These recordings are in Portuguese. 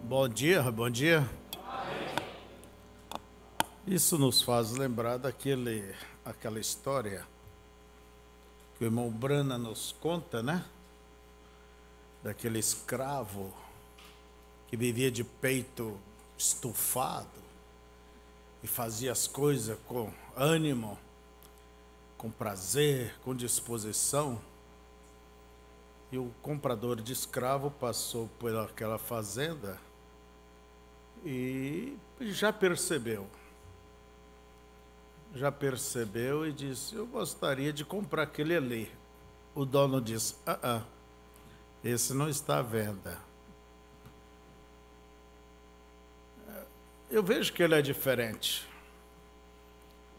Bom dia, bom dia. Isso nos faz lembrar aquela história que o irmão Brana nos conta, né? Daquele escravo que vivia de peito estufado e fazia as coisas com ânimo, com prazer, com disposição. E o comprador de escravo passou por aquela fazenda e já percebeu e disse: eu gostaria de comprar aquele ali. O dono disse: esse não está à venda. Eu vejo que ele é diferente.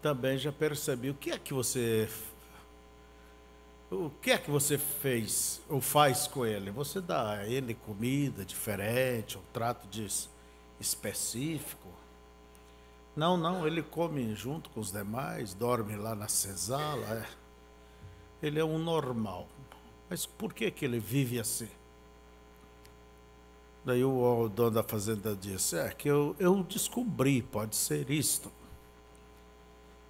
Também já percebi. O que é que você fez ou faz com ele? Você dá a ele comida diferente, um trato específico? Não, ele come junto com os demais, dorme lá na senzala. Ele é um normal. Mas por que ele vive assim? Daí o dono da fazenda disse: que eu descobri, pode ser isto,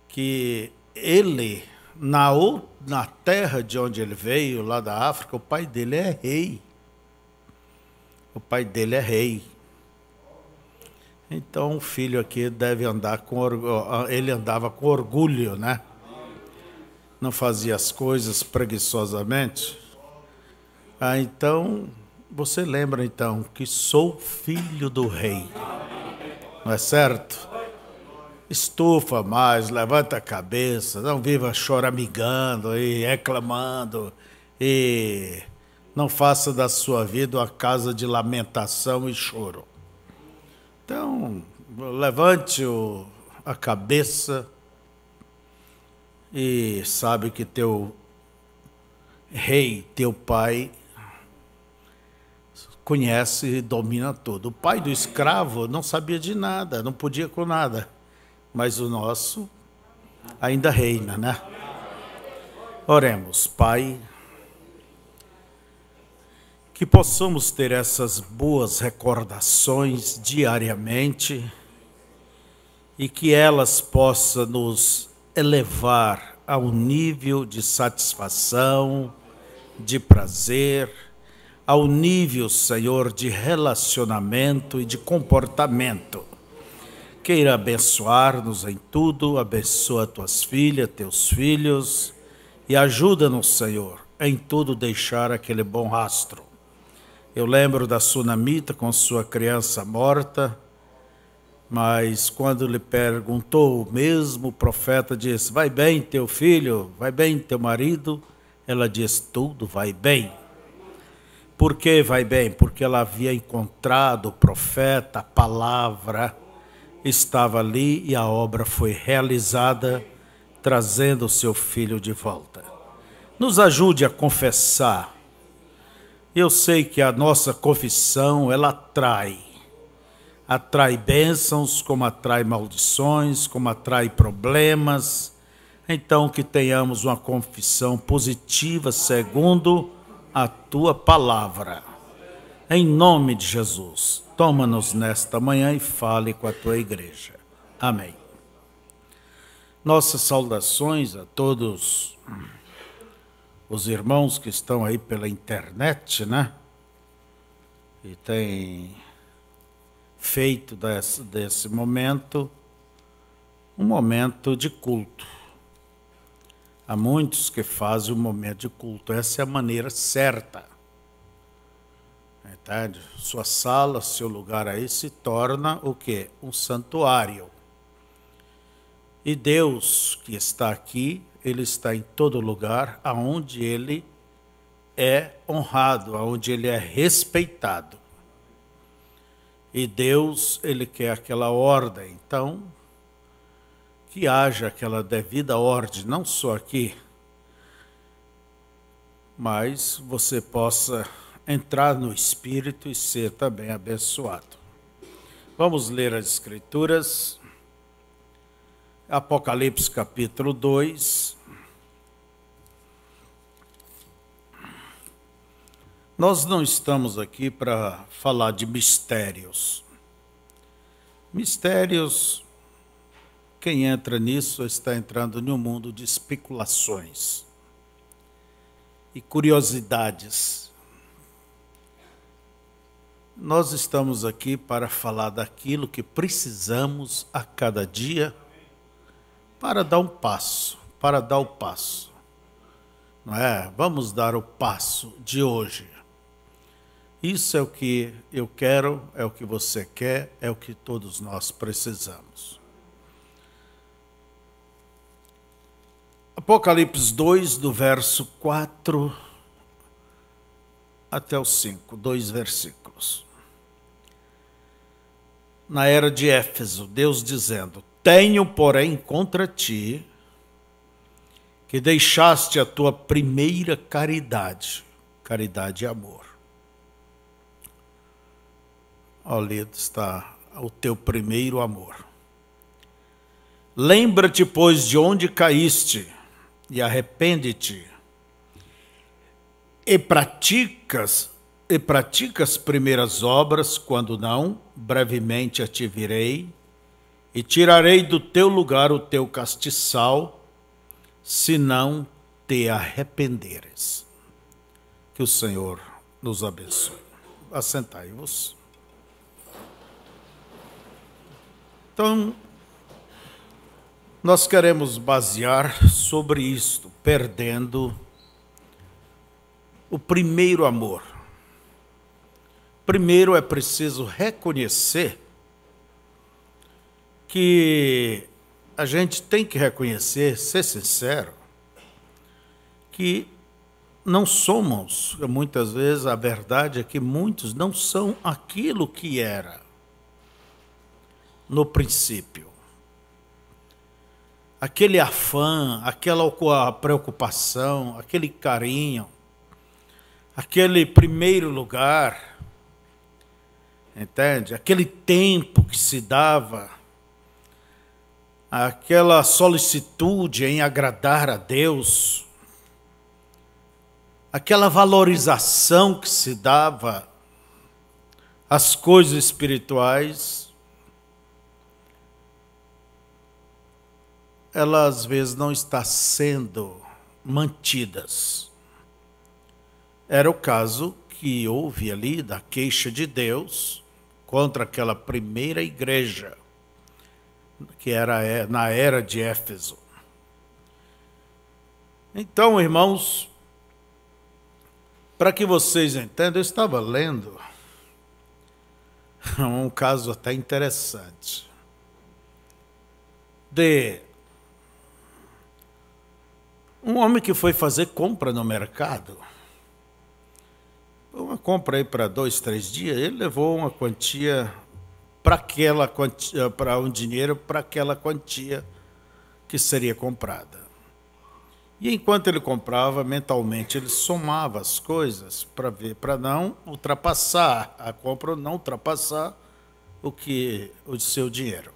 que ele, na terra de onde ele veio, lá da África, o pai dele é rei. O pai dele é rei. Então o filho aqui deve andar com orgulho. Ele andava com orgulho, né? Não fazia as coisas preguiçosamente. Então, você lembra então que sou filho do rei. Não é certo? Estufa mais, levanta a cabeça, não viva choramingando e reclamando, e não faça da sua vida uma casa de lamentação e choro. Então, levante a cabeça e sabe que teu rei, teu pai, conhece e domina tudo. O pai do escravo não sabia de nada, não podia com nada. Mas o nosso ainda reina, né? Oremos, Pai, que possamos ter essas boas recordações diariamente e que elas possam nos elevar ao nível de satisfação, de prazer, ao nível, Senhor, de relacionamento e de comportamento. Queira abençoar-nos em tudo, abençoa tuas filhas, teus filhos, e ajuda-nos, Senhor, em tudo deixar aquele bom rastro. Eu lembro da sunamita com sua criança morta, mas quando lhe perguntou, o mesmo profeta disse: vai bem teu filho, vai bem teu marido? Ela disse: tudo vai bem. Por que vai bem? Porque ela havia encontrado o profeta, a palavra estava ali e a obra foi realizada, trazendo o seu filho de volta. Nos ajude a confessar. Eu sei que a nossa confissão, ela atrai bênçãos, como atrai maldições, como atrai problemas. Então, que tenhamos uma confissão positiva, segundo a tua palavra. Em nome de Jesus, toma-nos nesta manhã e fale com a tua igreja. Amém. Nossas saudações a todos os irmãos que estão aí pela internet, né? E têm feito desse momento um momento de culto. Há muitos que fazem um momento de culto. Essa é a maneira certa. Entende? Sua sala, seu lugar aí se torna o quê? Um santuário. E Deus que está aqui, Ele está em todo lugar, aonde Ele é honrado, aonde Ele é respeitado. E Deus, Ele quer aquela ordem. Então, que haja aquela devida ordem, não só aqui, mas você possa entrar no Espírito e ser também abençoado. Vamos ler as Escrituras. Apocalipse capítulo 2. Nós não estamos aqui para falar de mistérios. Mistérios, quem entra nisso está entrando em um mundo de especulações e curiosidades. Nós estamos aqui para falar daquilo que precisamos a cada dia para dar um passo, para dar o passo. Não é? Vamos dar o passo de hoje. Isso é o que eu quero, é o que você quer, é o que todos nós precisamos. Apocalipse 2, do verso 4 até o 5, 2 versículos. Na era de Éfeso, Deus dizendo: tenho, porém, contra ti que deixaste a tua primeira caridade, caridade e amor. Ali está o teu primeiro amor. Lembra-te, pois, de onde caíste, e arrepende-te, e praticas primeiras obras, quando não, brevemente a te virei, e tirarei do teu lugar o teu castiçal, se não te arrependeres. Que o Senhor nos abençoe. Assentai-vos. Então, nós queremos basear sobre isto, perdendo o primeiro amor. Primeiro é preciso reconhecer que a gente tem que reconhecer, ser sincero, que não somos, muitas vezes a verdade é que muitos não são aquilo que era no princípio. Aquele afã, aquela preocupação, aquele carinho, aquele primeiro lugar, entende? Aquele tempo que se dava, aquela solicitude em agradar a Deus, aquela valorização que se dava às coisas espirituais, ela às vezes não está sendo mantidas. Era o caso que houve ali da queixa de Deus contra aquela primeira igreja, que era na era de Éfeso. Então, irmãos, para que vocês entendam, eu estava lendo um caso até interessante de um homem que foi fazer compra no mercado. Uma compra aí para 2, 3 dias, ele levou uma quantia para um dinheiro para aquela quantia que seria comprada. E enquanto ele comprava, mentalmente ele somava as coisas para ver, para não ultrapassar a compra, não ultrapassar o seu dinheiro.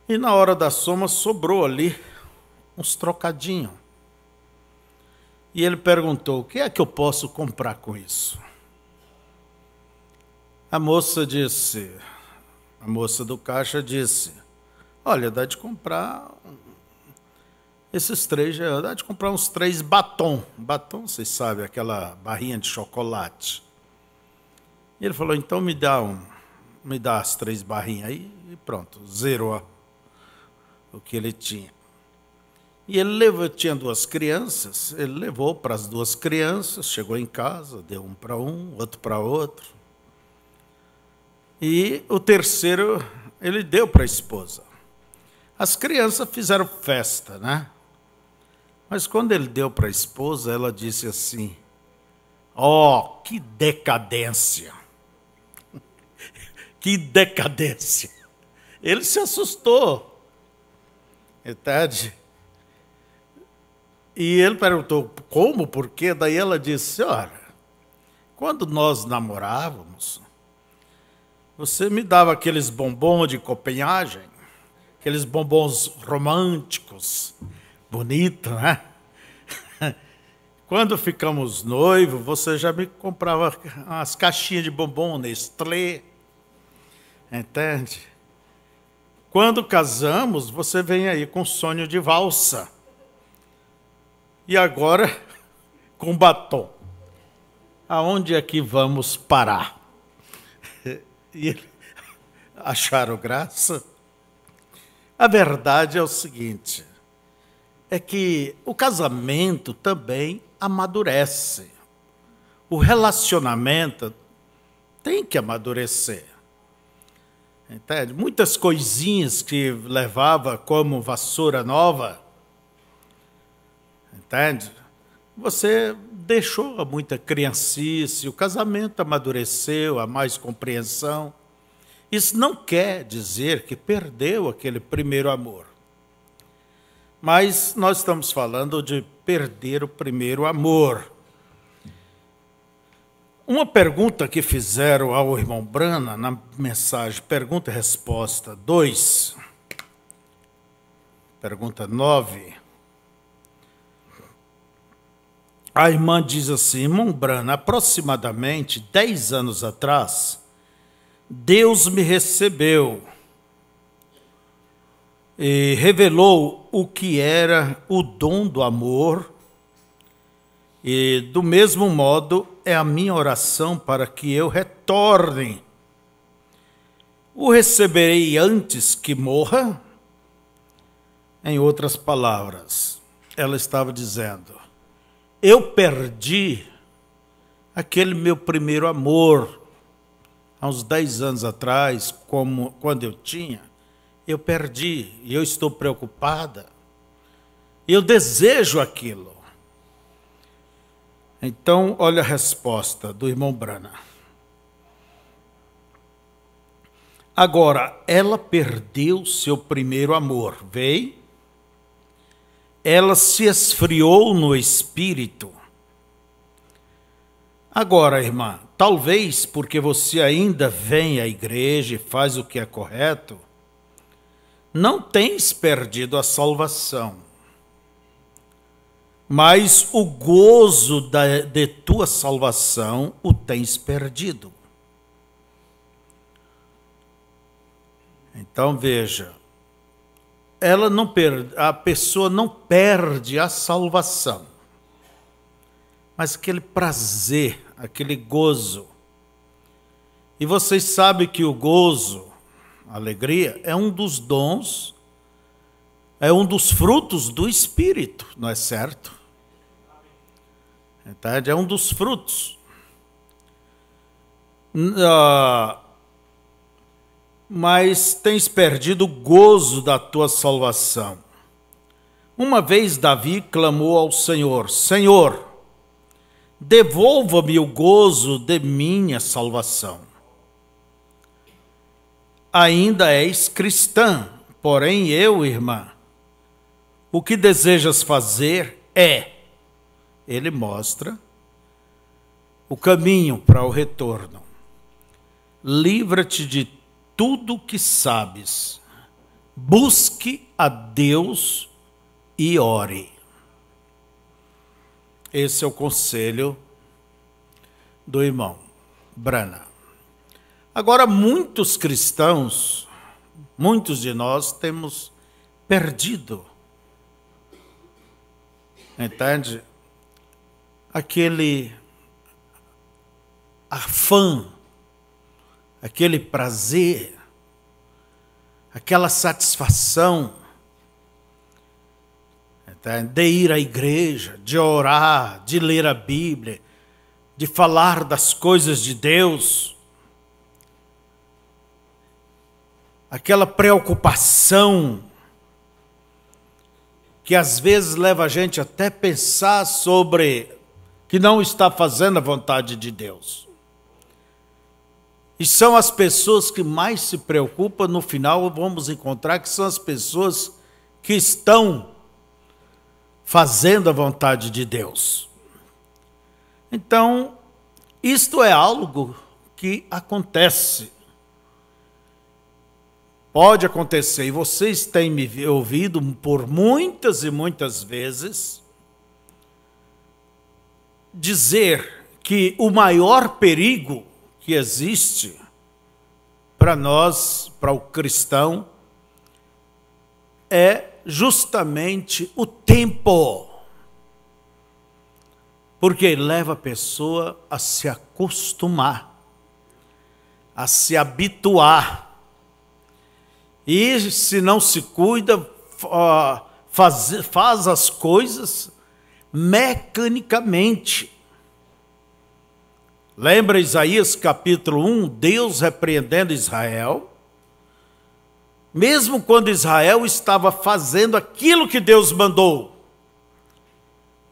E na hora da soma sobrou ali uns trocadinhos. E ele perguntou: o que é que eu posso comprar com isso? A moça do caixa disse: olha, dá de comprar esses 3, dá de comprar uns 3 batom. Batom, vocês sabem, aquela barrinha de chocolate. E ele falou: então me dá as 3 barrinhas aí, e pronto, zerou o que ele tinha. E ele tinha 2 crianças, ele levou para as 2 crianças, chegou em casa, deu um para um, outro para outro. E o terceiro ele deu para a esposa. As crianças fizeram festa, né? Mas quando ele deu para a esposa, ela disse assim: ó, que decadência! Que decadência! Ele se assustou, entende? E ele perguntou: como, por quê? Daí ela disse: olha, quando nós namorávamos, você me dava aqueles bombons de Copenhagen, aqueles bombons românticos, bonitos, né? Quando ficamos noivos, você já me comprava umas caixinhas de bombom Nestlé, entende? Quando casamos, você vem aí com sonho de valsa. E agora, com batom. Aonde é que vamos parar? E acharam graça? A verdade é o seguinte, é que o casamento também amadurece. O relacionamento tem que amadurecer. Entende? Muitas coisinhas que levava como vassoura nova, entende? Você deixou muita criancice, o casamento amadureceu, há mais compreensão. Isso não quer dizer que perdeu aquele primeiro amor. Mas nós estamos falando de perder o primeiro amor. Uma pergunta que fizeram ao irmão Brana na mensagem Pergunta e Resposta 2, pergunta 9. A irmã diz assim: irmão Brana, aproximadamente 10 anos atrás, Deus me recebeu e revelou o que era o dom do amor, e do mesmo modo é a minha oração para que eu retorne. O receberei antes que morra? Em outras palavras, ela estava dizendo: eu perdi aquele meu primeiro amor, há uns 10 anos atrás, quando eu tinha, eu perdi, e eu estou preocupada, eu desejo aquilo. Então, olha a resposta do irmão Brana. Agora, ela perdeu seu primeiro amor, veio? Ela se esfriou no espírito. Agora, irmã, talvez porque você ainda vem à igreja e faz o que é correto, não tens perdido a salvação, mas o gozo de tua salvação o tens perdido. Então veja, a pessoa não perde a salvação, mas aquele prazer, aquele gozo. E vocês sabem que o gozo, a alegria, é um dos dons, é um dos frutos do Espírito, não é certo? Entende? É um dos frutos. Mas tens perdido o gozo da tua salvação. Uma vez Davi clamou ao Senhor: Senhor, devolva-me o gozo de minha salvação. Ainda és cristã, porém eu, irmã, o que desejas fazer é, ele mostra o caminho para o retorno. Livra-te de tudo o que sabes, busque a Deus e ore. Esse é o conselho do irmão Brana. Agora, muitos cristãos, muitos de nós temos perdido, entende? Aquele afã, aquele prazer, aquela satisfação, entende? De ir à igreja, de orar, de ler a Bíblia, de falar das coisas de Deus. Aquela preocupação que às vezes leva a gente até pensar sobre que não está fazendo a vontade de Deus. E são as pessoas que mais se preocupam, no final vamos encontrar que são as pessoas que estão fazendo a vontade de Deus. Então, isto é algo que acontece. Pode acontecer, e vocês têm me ouvido por muitas e muitas vezes, dizer que o maior perigo que existe para nós, para o cristão, é justamente o tempo. Porque leva a pessoa a se acostumar, a se habituar. E se não se cuida, faz as coisas mecanicamente. Lembra Isaías capítulo 1, Deus repreendendo Israel, mesmo quando Israel estava fazendo aquilo que Deus mandou.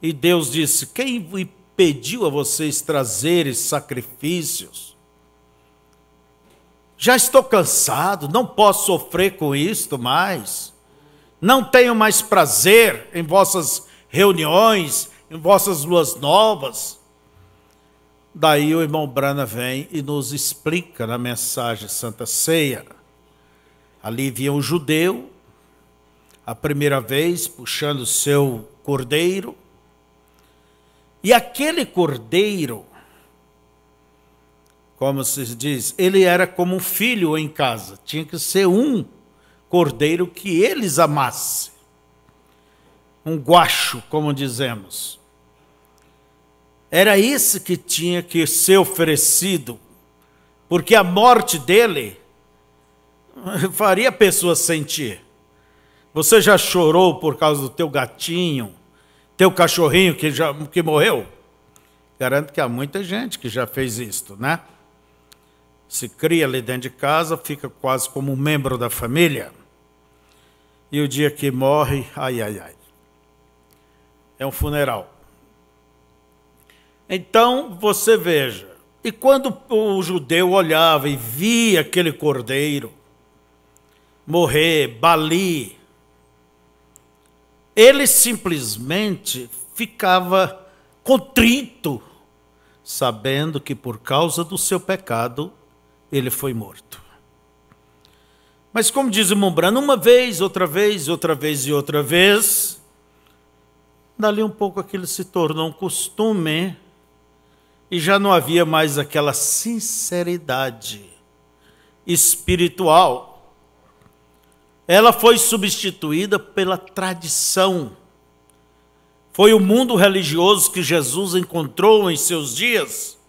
E Deus disse: quem pediu a vocês trazerem sacrifícios? Já estou cansado, não posso sofrer com isto mais. Não tenho mais prazer em vossas reuniões, em vossas luas novas. Daí o irmão Branham vem e nos explica na mensagem Santa Ceia. Ali vinha um judeu, a primeira vez, puxando o seu cordeiro. E aquele cordeiro, como se diz, ele era como um filho em casa. Tinha que ser um cordeiro que eles amassem. Um guacho, como dizemos. Era esse que tinha que ser oferecido, porque a morte dele faria a pessoa sentir. Você já chorou por causa do teu gatinho, teu cachorrinho que morreu? Garanto que há muita gente que já fez isto, né? Se cria ali dentro de casa, fica quase como um membro da família. E o dia que morre, ai, ai, ai. É um funeral. Então, você veja, e quando o judeu olhava e via aquele cordeiro morrer, Bali, ele simplesmente ficava contrito, sabendo que por causa do seu pecado, ele foi morto. Mas como diz o irmão Branham, uma vez, outra vez, outra vez e outra vez, dali um pouco aquilo se tornou um costume, e já não havia mais aquela sinceridade espiritual. Ela foi substituída pela tradição. Foi o mundo religioso que Jesus encontrou em seus dias.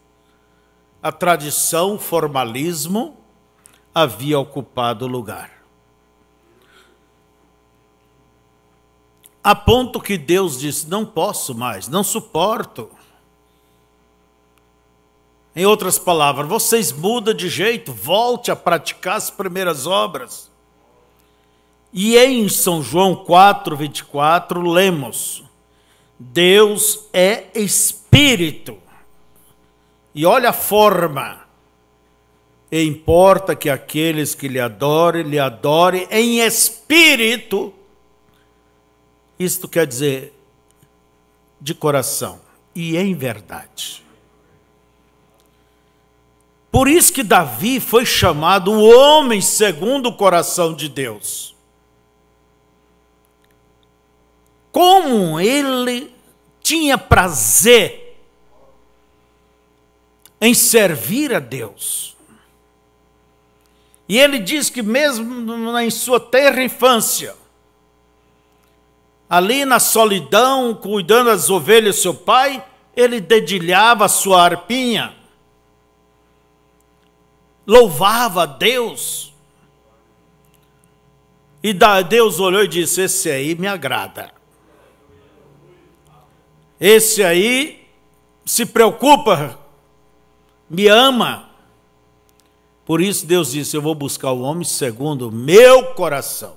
A tradição, o formalismo, havia ocupado o lugar. A ponto que Deus disse: não posso mais, não suporto. Em outras palavras, vocês mudam de jeito, volte a praticar as primeiras obras. E em São João 4:24, lemos: Deus é Espírito. E olha a forma. E importa que aqueles que lhe adorem em espírito. Isto quer dizer de coração e em verdade. Por isso que Davi foi chamado o homem segundo o coração de Deus. Como ele tinha prazer em servir a Deus. E ele diz que mesmo em sua tenra infância, ali na solidão, cuidando das ovelhas do seu pai, ele dedilhava a sua harpinha, louvava a Deus. E Deus olhou e disse: esse aí me agrada. Esse aí se preocupa, me ama. Por isso Deus disse: eu vou buscar o homem segundo o meu coração.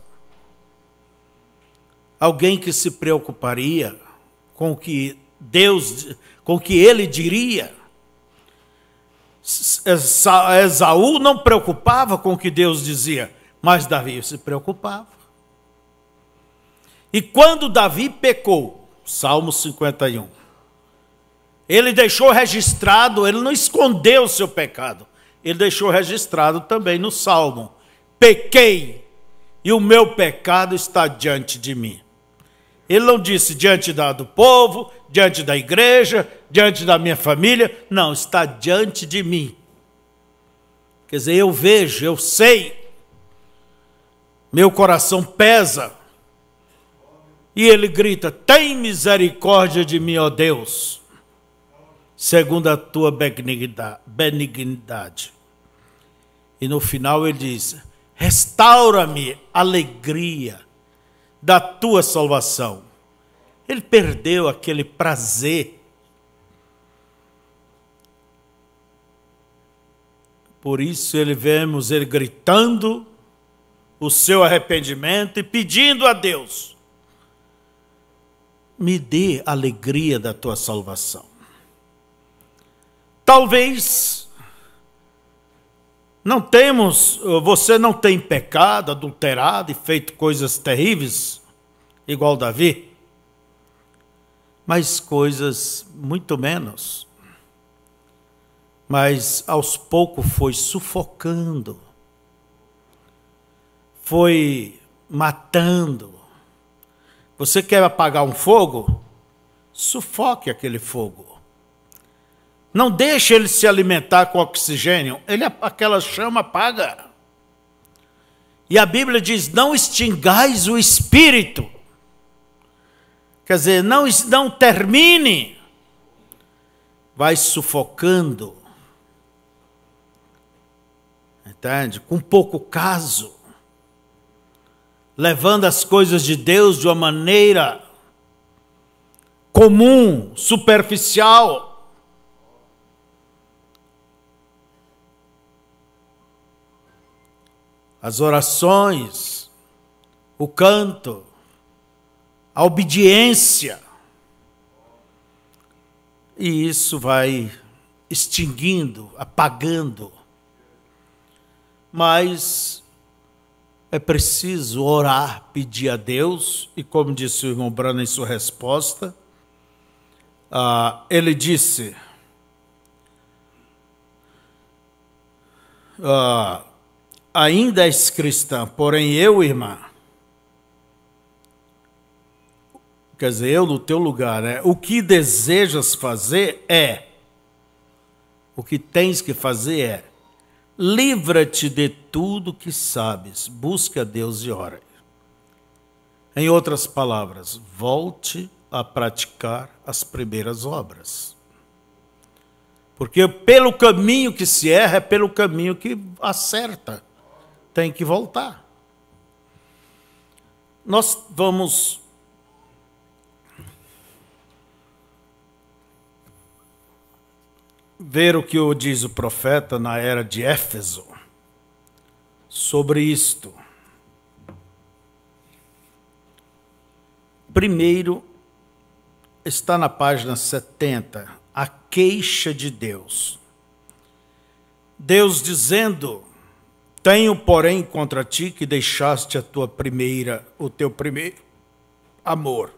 Alguém que se preocuparia com o que Deus, com o que ele diria. Esaú não preocupava com o que Deus dizia, mas Davi se preocupava. E quando Davi pecou, Salmo 51, ele deixou registrado, ele não escondeu o seu pecado, ele deixou registrado também no Salmo: pequei, e o meu pecado está diante de mim. Ele não disse diante do povo, diante da igreja, diante da minha família. Não, está diante de mim. Quer dizer, eu vejo, eu sei. Meu coração pesa. E ele grita: tem misericórdia de mim, ó Deus, segundo a tua benignidade. E no final ele diz: restaura-me a alegria da tua salvação. Ele perdeu aquele prazer. Por isso vemos ele gritando o seu arrependimento e pedindo a Deus: me dê a alegria da tua salvação. Talvez você não tem pecado, adulterado e feito coisas terríveis, igual Davi, mas coisas muito menos. Mas aos poucos foi sufocando, foi matando. Você quer apagar um fogo? Sufoque aquele fogo. Não deixe ele se alimentar com oxigênio. Aquela chama apaga. E a Bíblia diz: não extingais o espírito. Quer dizer, não termine. Vai sufocando. Entende? Com pouco caso. Levando as coisas de Deus de uma maneira comum, superficial. As orações, o canto, a obediência. E isso vai extinguindo, apagando. Mas é preciso orar, pedir a Deus, e como disse o irmão Brano em sua resposta, ele disse, ainda és cristã, porém eu, irmã, quer dizer, eu no teu lugar, né? O que desejas fazer o que tens que fazer é, livra-te de tudo que sabes, busca a Deus e ora. Em outras palavras, volte a praticar as primeiras obras. Porque pelo caminho que se erra, é pelo caminho que acerta. Tem que voltar. Nós vamos ver o que diz o profeta na era de Éfeso sobre isto. Primeiro, está na página 70, a queixa de Deus. Deus dizendo: tenho, porém, contra ti que deixaste o teu primeiro amor.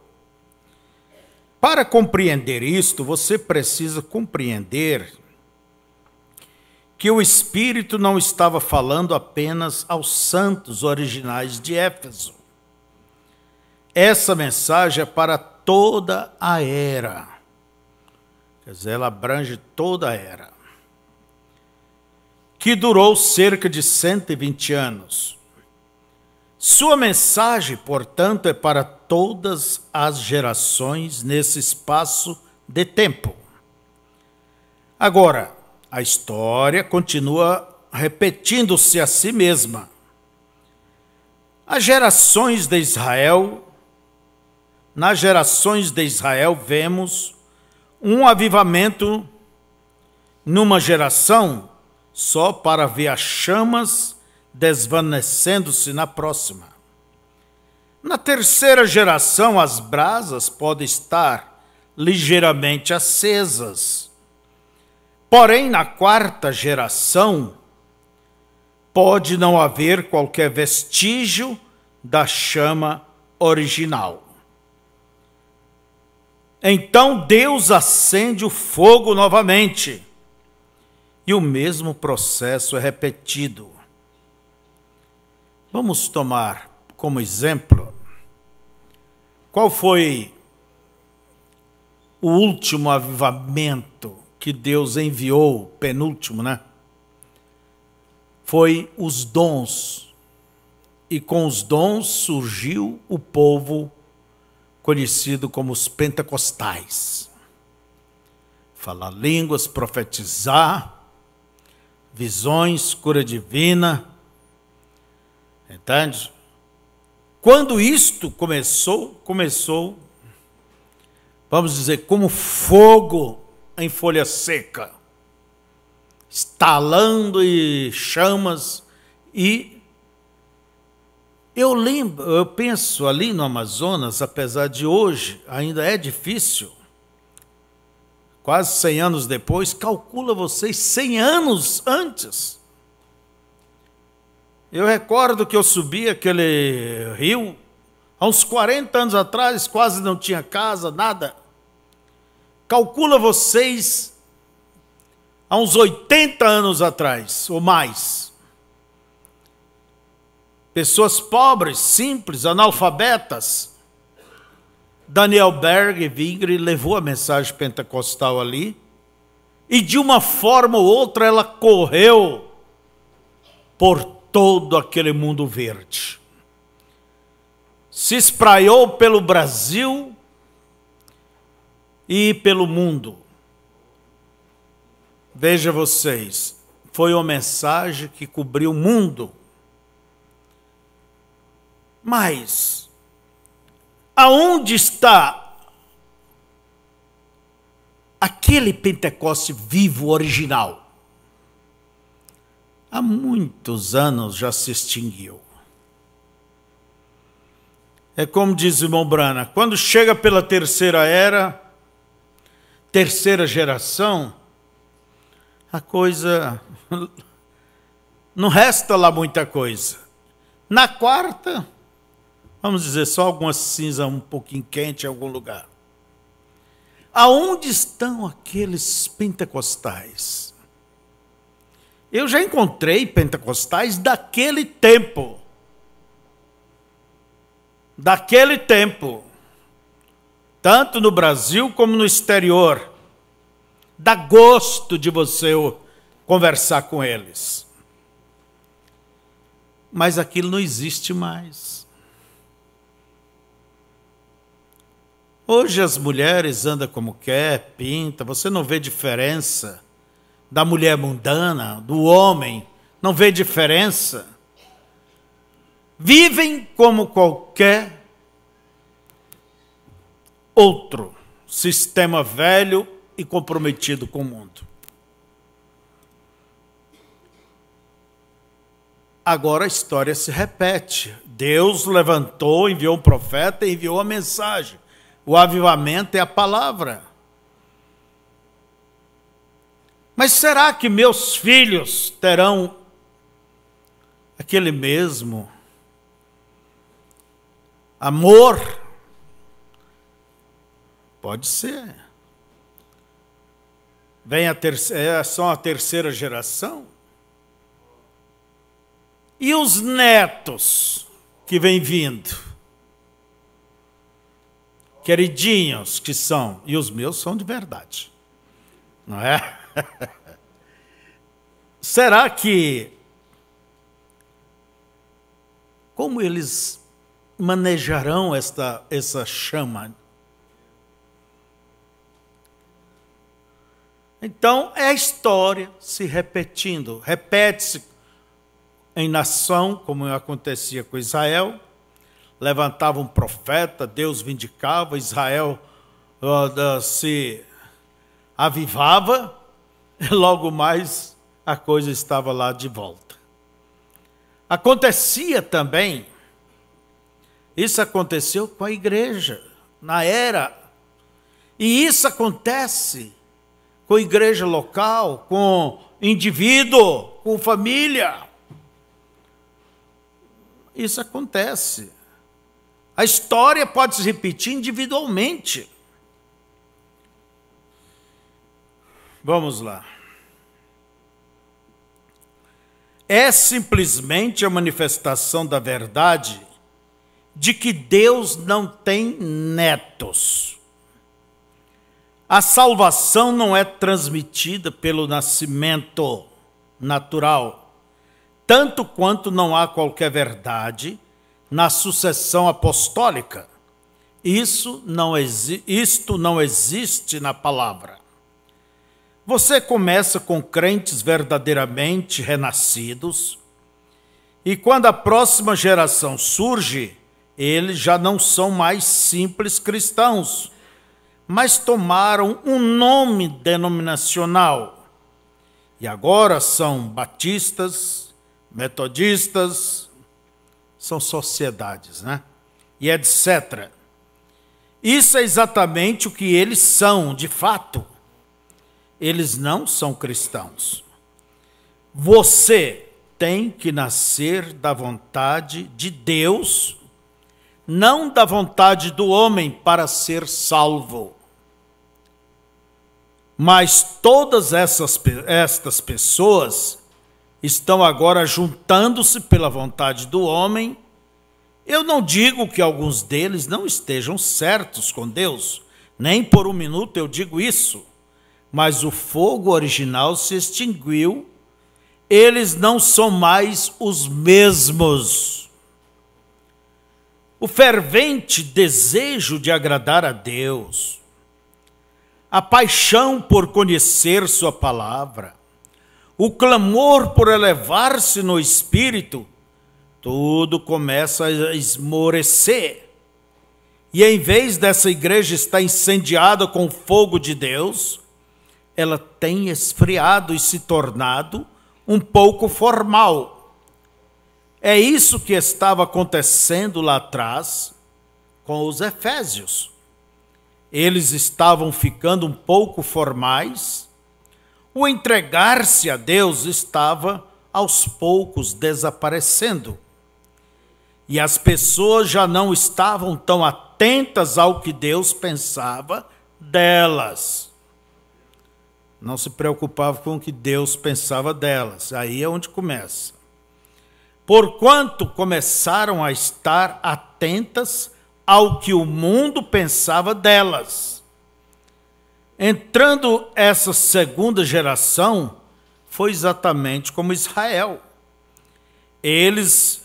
Para compreender isto, você precisa compreender que o Espírito não estava falando apenas aos santos originais de Éfeso. Essa mensagem é para toda a era. Quer dizer, ela abrange toda a era. Que durou cerca de 120 anos. Sua mensagem, portanto, é para todas as gerações nesse espaço de tempo. Agora, a história continua repetindo-se a si mesma. Nas gerações de Israel, vemos um avivamento numa geração só para ver as chamas desvanecendo-se na próxima. Na terceira geração, as brasas podem estar ligeiramente acesas. Porém, na quarta geração, pode não haver qualquer vestígio da chama original. Então Deus acende o fogo novamente, e o mesmo processo é repetido. Vamos tomar como exemplo Qual foi o último avivamento que Deus enviou, penúltimo, né? Foi os dons. E com os dons surgiu o povo conhecido como os pentecostais. Falar línguas, profetizar, visões, cura divina. Entende? Quando isto começou, vamos dizer, como fogo em folha seca, estalando e chamas. E eu penso ali no Amazonas, apesar de hoje ainda é difícil, quase 100 anos depois, calcula vocês 100 anos antes. Eu recordo que eu subi aquele rio, há uns 40 anos atrás, quase não tinha casa, nada. Calcula vocês, há uns 80 anos atrás, ou mais. Pessoas pobres, simples, analfabetas. Daniel Berg Wingre levou a mensagem pentecostal ali, e de uma forma ou outra ela correu por todo aquele mundo verde. Se espraiou pelo Brasil e pelo mundo. Veja vocês, foi uma mensagem que cobriu o mundo. Mas aonde está aquele Pentecoste vivo original? Há muitos anos já se extinguiu. É como diz o irmão Brana, quando chega pela terceira era, terceira geração, a coisa, não resta lá muita coisa. Na quarta, vamos dizer, só alguma cinza um pouquinho quente em algum lugar. Aonde estão aqueles pentecostais? Eu já encontrei pentecostais daquele tempo. Daquele tempo. Tanto no Brasil como no exterior. Dá gosto de você conversar com eles. Mas aquilo não existe mais. Hoje as mulheres andam como quer, pinta, você não vê diferença da mulher mundana, do homem, não vê diferença. Vivem como qualquer outro sistema velho e comprometido com o mundo. Agora a história se repete. Deus levantou, enviou um profeta e enviou a mensagem. O avivamento é a palavra. Mas será que meus filhos terão aquele mesmo amor? Pode ser. São a terceira geração. E os netos que vêm vindo? Queridinhos que são, e os meus são de verdade, não é? Será que, como eles manejarão essa chama? Então, é a história se repetindo, repete-se em nação, como acontecia com Israel. Levantava um profeta, Deus vindicava, Israel se avivava, e logo mais a coisa estava lá de volta. Acontecia também, isso aconteceu com a igreja, na era, e isso acontece com a igreja local, com indivíduo, com família. Isso acontece. A história pode se repetir individualmente. Vamos lá. É simplesmente a manifestação da verdade de que Deus não tem netos. A salvação não é transmitida pelo nascimento natural, tanto quanto não há qualquer verdade na sucessão apostólica. Isto não existe na palavra. Você começa com crentes verdadeiramente renascidos, e quando a próxima geração surge, eles já não são mais simples cristãos, mas tomaram um nome denominacional. E agora são batistas, metodistas, são sociedades, né? E etc. Isso é exatamente o que eles são, de fato. Eles não são cristãos. Você tem que nascer da vontade de Deus, não da vontade do homem, para ser salvo. Mas todas estas pessoas estão agora juntando-se pela vontade do homem. Eu não digo que alguns deles não estejam certos com Deus, nem por um minuto eu digo isso, mas o fogo original se extinguiu, eles não são mais os mesmos. O fervente desejo de agradar a Deus, a paixão por conhecer sua palavra, o clamor por elevar-se no espírito, tudo começa a esmorecer. E em vez dessa igreja estar incendiada com o fogo de Deus, ela tem esfriado e se tornado um pouco formal. É isso que estava acontecendo lá atrás com os efésios. Eles estavam ficando um pouco formais. O entregar-se a Deus estava aos poucos desaparecendo. E as pessoas já não estavam tão atentas ao que Deus pensava delas. Não se preocupavam com o que Deus pensava delas. Aí é onde começa. Porquanto começaram a estar atentas ao que o mundo pensava delas. Entrando essa segunda geração, foi exatamente como Israel. Eles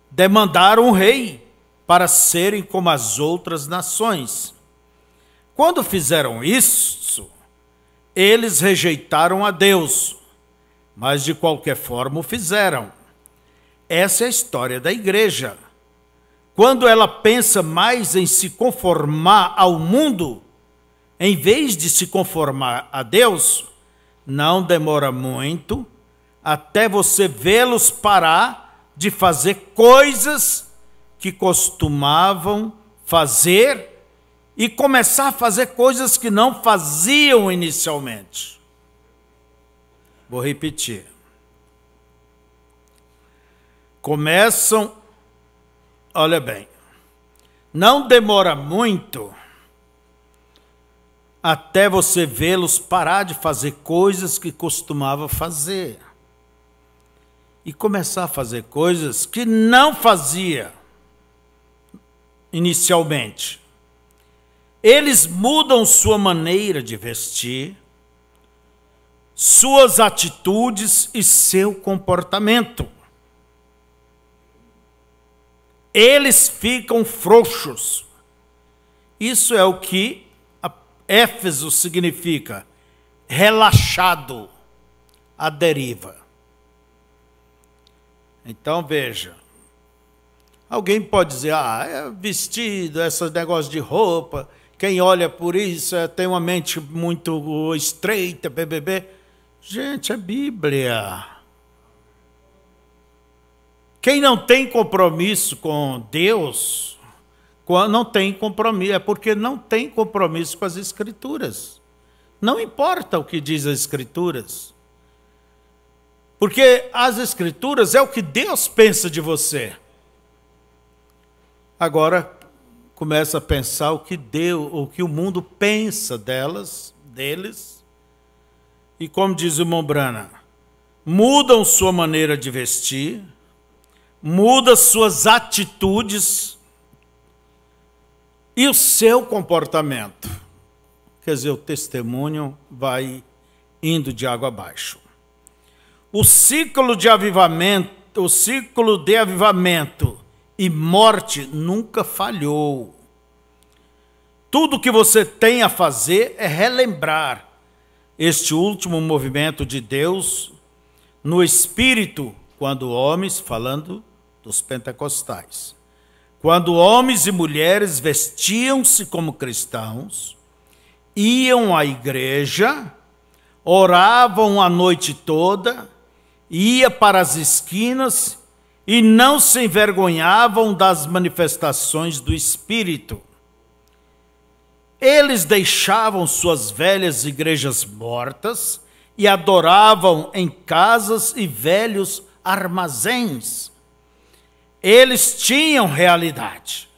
demandaram um rei para serem como as outras nações. Quando fizeram isso, eles rejeitaram a Deus, mas de qualquer forma o fizeram. Essa é a história da igreja. Quando ela pensa mais em se conformar ao mundo, em vez de se conformar a Deus, não demora muito até você vê-los parar de fazer coisas que costumavam fazer e começar a fazer coisas que não faziam inicialmente. Vou repetir. Começam, olha bem, não demora muito até você vê-los parar de fazer coisas que costumava fazer e começar a fazer coisas que não fazia inicialmente. Eles mudam sua maneira de vestir, suas atitudes e seu comportamento. Eles ficam frouxos. Isso é o que Éfeso significa, relaxado, à deriva. Então veja, alguém pode dizer, é vestido, esse negócio de roupa, quem olha por isso tem uma mente muito estreita, BBB. Gente, é Bíblia. Quem não tem compromisso com Deus, não tem compromisso, é porque não tem compromisso com as Escrituras. Não importa o que diz as Escrituras. Porque as Escrituras é o que Deus pensa de você. Agora, começa a pensar o que o mundo pensa deles. E como diz o irmão Brana, mudam sua maneira de vestir, muda suas atitudes e o seu comportamento. Quer dizer, o testemunho vai indo de água abaixo. O ciclo de avivamento e morte nunca falhou. Tudo que você tem a fazer é relembrar este último movimento de Deus no Espírito, quando homens, falando dos pentecostais, quando homens e mulheres vestiam-se como cristãos, iam à igreja, oravam a noite toda, iam para as esquinas e não se envergonhavam das manifestações do Espírito. Eles deixavam suas velhas igrejas mortas e adoravam em casas e velhos armazéns. Eles tinham realidade,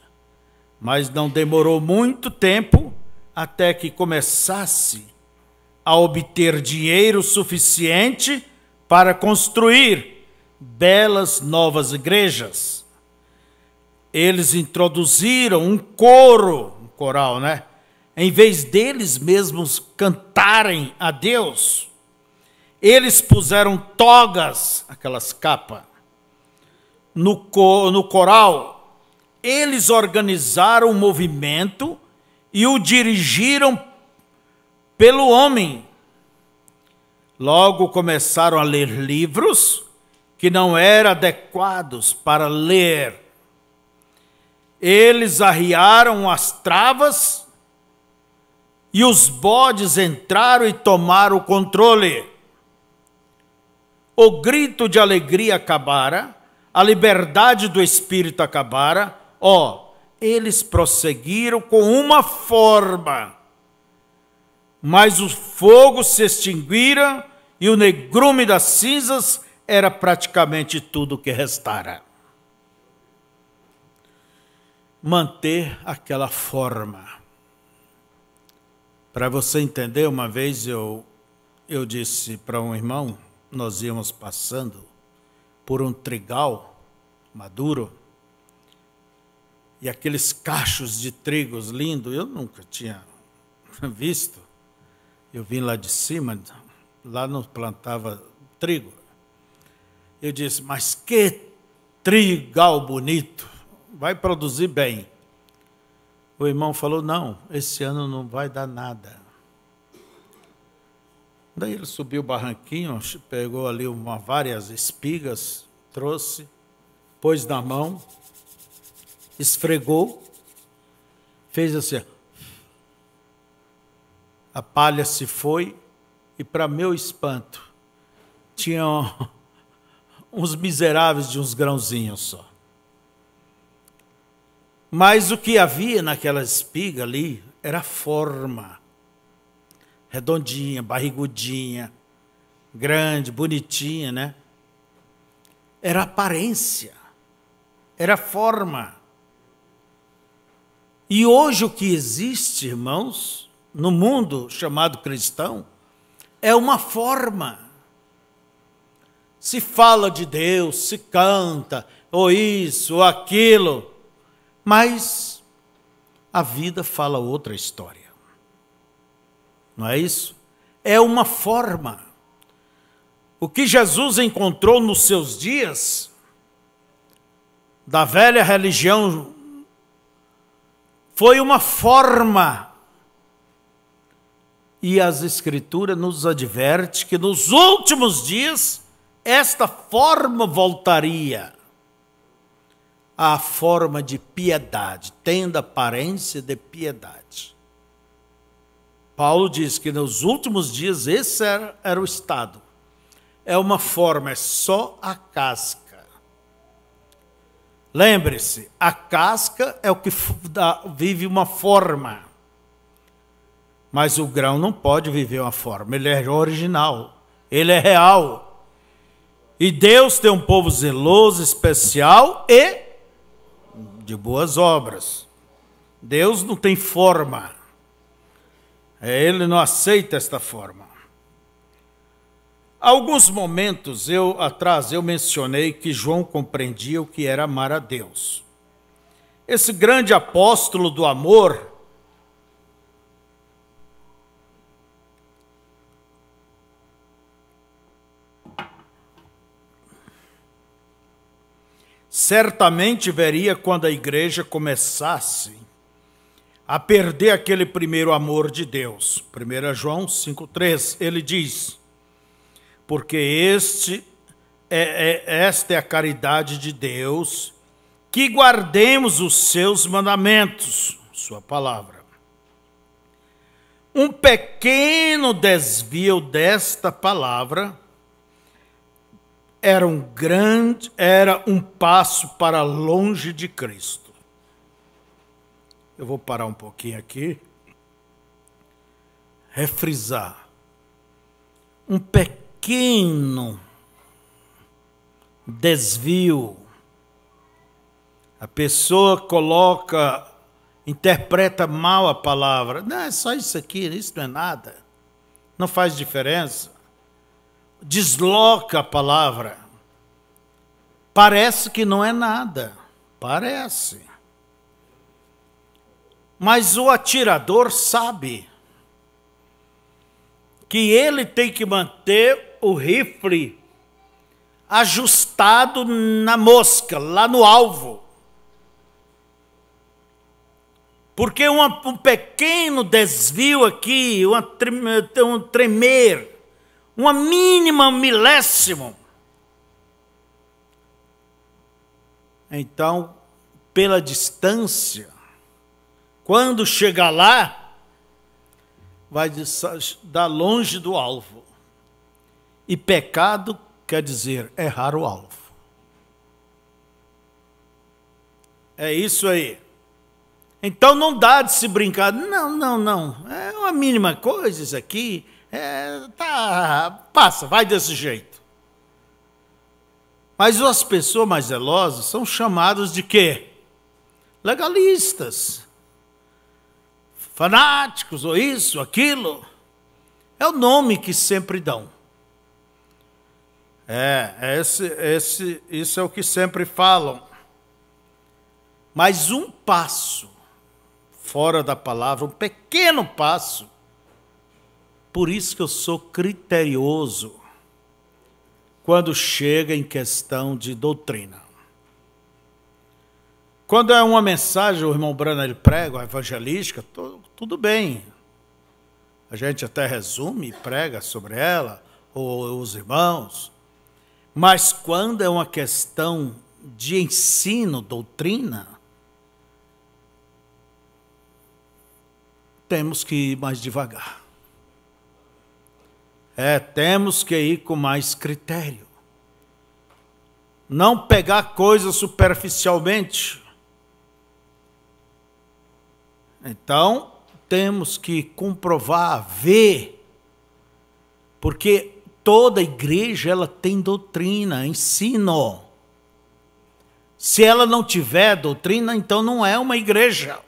mas não demorou muito tempo até que começasse a obter dinheiro suficiente para construir belas novas igrejas. Eles introduziram um coral, né? Em vez deles mesmos cantarem a Deus, eles puseram togas, aquelas capas, no coral. Eles organizaram o movimento e o dirigiram pelo homem. Logo começaram a ler livros que não eram adequados para ler. Eles arriaram as travas e os bodes entraram e tomaram o controle. O grito de alegria acabara, a liberdade do Espírito acabara. Eles prosseguiram com uma forma, mas o fogo se extinguira e o negrume das cinzas era praticamente tudo que restara. Manter aquela forma. Para você entender, uma vez eu disse para um irmão, nós íamos passando por um trigal maduro, e aqueles cachos de trigos lindos, eu nunca tinha visto. Eu vim lá de cima, lá não plantava trigo. Eu disse, mas que trigal bonito, vai produzir bem. O irmão falou, não, esse ano não vai dar nada. Daí ele subiu o barranquinho, pegou ali várias espigas, trouxe, pôs na mão, esfregou, fez assim, a palha se foi e, para meu espanto, tinha uns miseráveis de uns grãozinhos só. Mas o que havia naquela espiga ali era forma. Redondinha, barrigudinha, grande, bonitinha, né? Era aparência, era forma. E hoje o que existe, irmãos, no mundo chamado cristão, é uma forma. Se fala de Deus, se canta, ou isso, ou aquilo, mas a vida fala outra história. Não é isso? É uma forma. O que Jesus encontrou nos seus dias, da velha religião, foi uma forma. E as Escrituras nos advertem que nos últimos dias, esta forma voltaria à forma de piedade, tendo aparência de piedade. Paulo diz que nos últimos dias esse era o estado. É uma forma, é só a casca. Lembre-se, a casca é o que vive uma forma. Mas o grão não pode viver uma forma, ele é original, ele é real. E Deus tem um povo zeloso, especial e de boas obras. Deus não tem forma. Ele não aceita esta forma. Alguns momentos atrás eu mencionei que João compreendia o que era amar a Deus. Esse grande apóstolo do amor certamente veria quando a igreja começasse a perder aquele primeiro amor de Deus. 1 João 5,3, ele diz: porque esta é a caridade de Deus, que guardemos os seus mandamentos, sua palavra. Um pequeno desvio desta palavra era um passo para longe de Cristo. Eu vou parar um pouquinho aqui, refrisar. Um pequeno desvio. A pessoa interpreta mal a palavra. Não, é só isso aqui, isso não é nada. Não faz diferença. Desloca a palavra. Parece que não é nada. Parece. Mas o atirador sabe que ele tem que manter o rifle ajustado na mosca, lá no alvo. Porque um pequeno desvio aqui, um tremer, uma mínima milésimo. Então, pela distância, quando chegar lá, vai dar longe do alvo. E pecado quer dizer errar o alvo. É isso aí. Então não dá de se brincar. Não. É uma mínima coisa isso aqui. Passa, vai desse jeito. Mas as pessoas mais zelosas são chamadas de quê? Legalistas. Fanáticos, ou isso, aquilo. É o nome que sempre dão. Isso é o que sempre falam. Mas um passo fora da palavra, um pequeno passo. Por isso que eu sou criterioso quando chega em questão de doutrina. Quando é uma mensagem, o irmão Branham ele prega, a evangelística, tudo bem. A gente até resume e prega sobre ela, ou os irmãos. Mas quando é uma questão de ensino, doutrina, temos que ir mais devagar. Temos que ir com mais critério. Não pegar coisas superficialmente. Então, temos que comprovar, ver, porque toda igreja ela tem doutrina, ensino. Se ela não tiver doutrina, então não é uma igreja.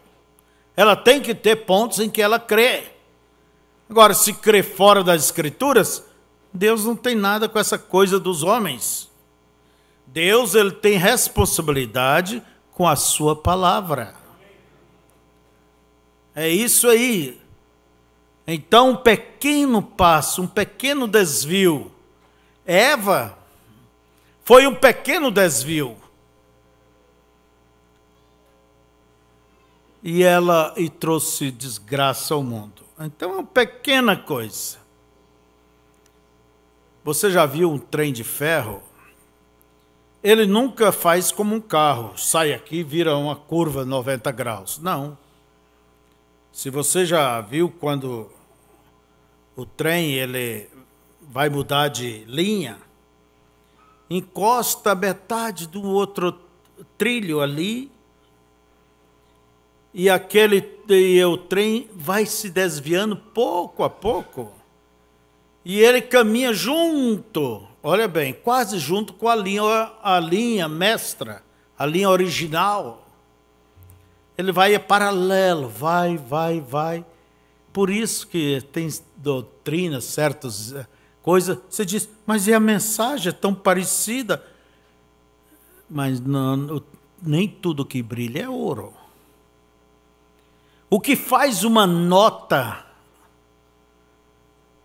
Ela tem que ter pontos em que ela crê. Agora, se crê fora das Escrituras, Deus não tem nada com essa coisa dos homens. Deus ele tem responsabilidade com a sua palavra. É isso aí. Então, um pequeno passo, um pequeno desvio. Eva foi um pequeno desvio. E trouxe desgraça ao mundo. Então, é uma pequena coisa. Você já viu um trem de ferro? Ele nunca faz como um carro. Sai aqui e vira uma curva 90 graus. Não. Se você já viu quando o trem ele vai mudar de linha, encosta a metade do outro trilho ali e o trem vai se desviando pouco a pouco e ele caminha junto, olha bem, quase junto com a linha mestra, a linha original. Ele vai paralelo, vai. Por isso que tem doutrinas, certas coisa, você diz, mas e a mensagem é tão parecida? Mas não, nem tudo que brilha é ouro. O que faz uma nota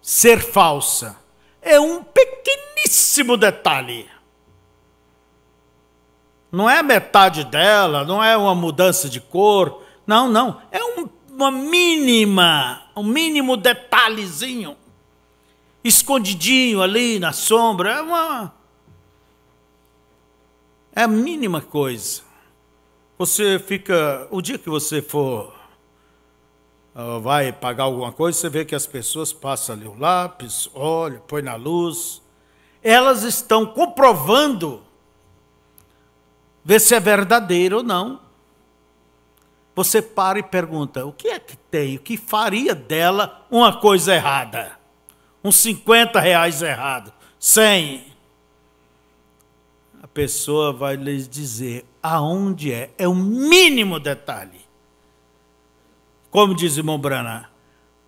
ser falsa é um pequeníssimo detalhe. Não é metade dela, não é uma mudança de cor, não. É uma um mínimo detalhezinho, escondidinho ali na sombra, é a mínima coisa. Você fica, o dia que você for, vai pagar alguma coisa, você vê que as pessoas passam ali o lápis, olha, põe na luz, elas estão comprovando, ver se é verdadeiro ou não. Você para e pergunta, o que é que tem, o que faria dela uma coisa errada? Uns 50 reais errado, 100. A pessoa vai lhes dizer aonde é. É o mínimo detalhe. Como diz o irmão Branham,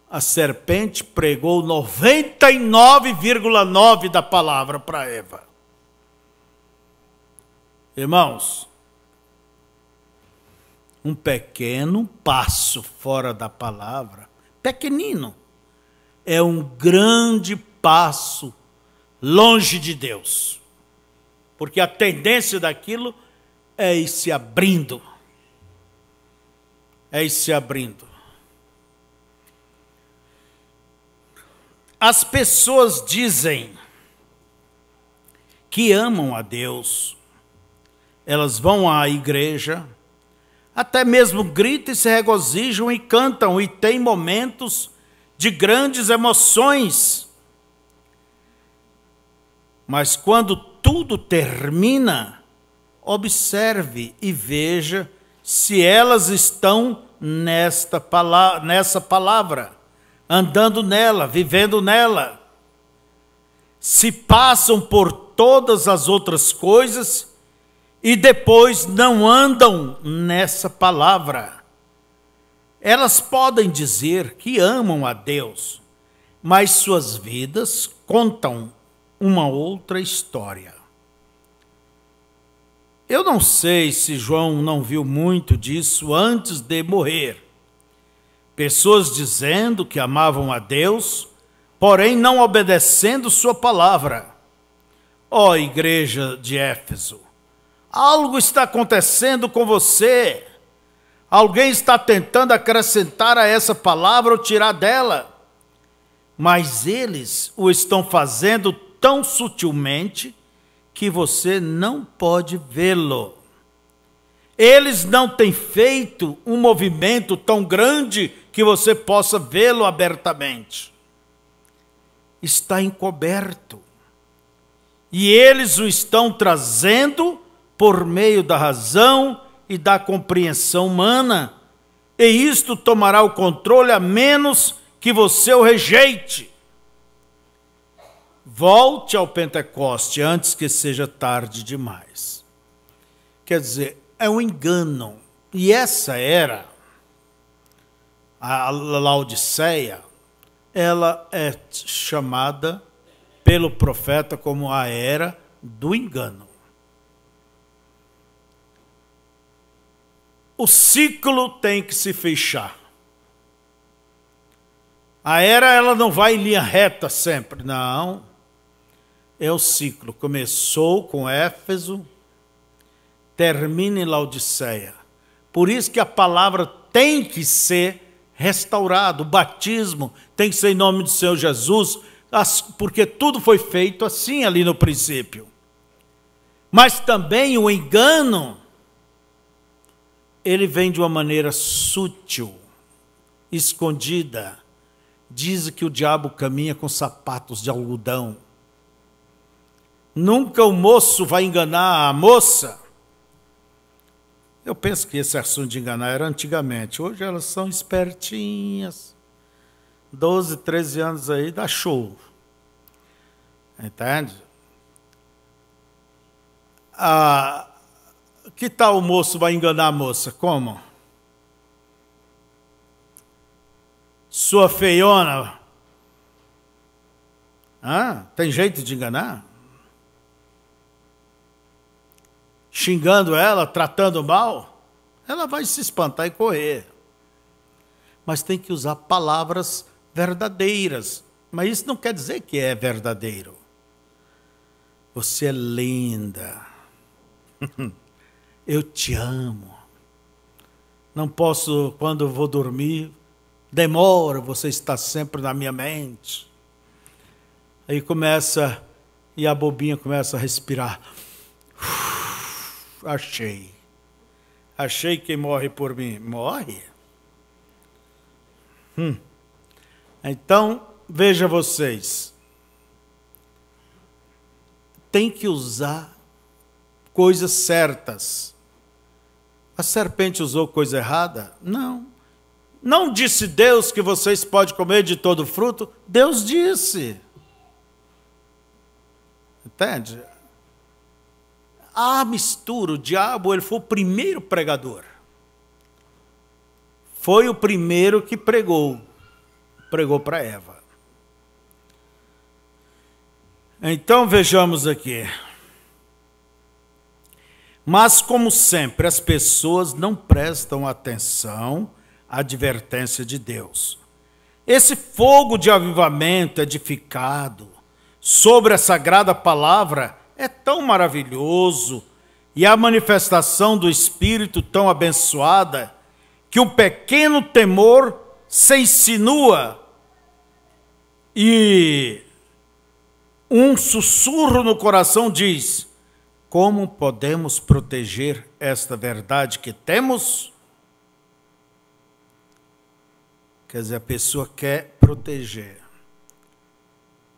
a serpente pregou 99,9% da palavra para Eva. Irmãos, um pequeno passo fora da palavra, pequenino, é um grande passo longe de Deus. Porque a tendência daquilo é ir se abrindo. É ir se abrindo. As pessoas dizem que amam a Deus. Elas vão à igreja, até mesmo gritam e se regozijam e cantam e têm momentos de grandes emoções. Mas quando tudo termina, observe e veja se elas estão nessa palavra, andando nela, vivendo nela. Se passam por todas as outras coisas e depois não andam nessa palavra. Elas podem dizer que amam a Deus, mas suas vidas contam uma outra história. Eu não sei se João não viu muito disso antes de morrer. Pessoas dizendo que amavam a Deus, porém não obedecendo sua palavra. Ó igreja de Éfeso, algo está acontecendo com você. Alguém está tentando acrescentar a essa palavra ou tirar dela. Mas eles o estão fazendo tão sutilmente que você não pode vê-lo. Eles não têm feito um movimento tão grande que você possa vê-lo abertamente. Está encoberto. E eles o estão trazendo por meio da razão e da compreensão humana. E isto tomará o controle a menos que você o rejeite. Volte ao Pentecoste antes que seja tarde demais. Quer dizer, é um engano. E essa era, a Laodiceia, ela é chamada pelo profeta como a era do engano. O ciclo tem que se fechar. A era, ela não vai em linha reta sempre, não. É o ciclo. Começou com Éfeso, termina em Laodiceia. Por isso que a palavra tem que ser restaurada. O batismo tem que ser em nome do Senhor Jesus, porque tudo foi feito assim ali no princípio. Mas também o engano, ele vem de uma maneira sutil, escondida. Diz que o diabo caminha com sapatos de algodão. Nunca o moço vai enganar a moça. Eu penso que esse assunto de enganar era antigamente. Hoje elas são espertinhas. 12, 13 anos aí, dá show. Entende? Que tal o moço vai enganar a moça? Como? Sua feiona. Tem jeito de enganar? Xingando ela, tratando mal, ela vai se espantar e correr. Mas tem que usar palavras verdadeiras. Mas isso não quer dizer que é verdadeiro. Você é linda. Eu te amo. Não posso, quando eu vou dormir, demora, você está sempre na minha mente. Aí começa, e a bobinha começa a respirar. Achei quem morre por mim. Morre? Então, veja vocês. Tem que usar coisas certas. A serpente usou coisa errada? Não. Não disse Deus que vocês podem comer de todo fruto? Deus disse. Entende? A mistura, o diabo, ele foi o primeiro pregador. Foi o primeiro que pregou para Eva. Então vejamos aqui. Mas, como sempre, as pessoas não prestam atenção à advertência de Deus. Esse fogo de avivamento edificado sobre a sagrada palavra é tão maravilhoso e a manifestação do Espírito tão abençoada que um pequeno temor se insinua e um sussurro no coração diz: como podemos proteger esta verdade que temos? Quer dizer, a pessoa quer proteger.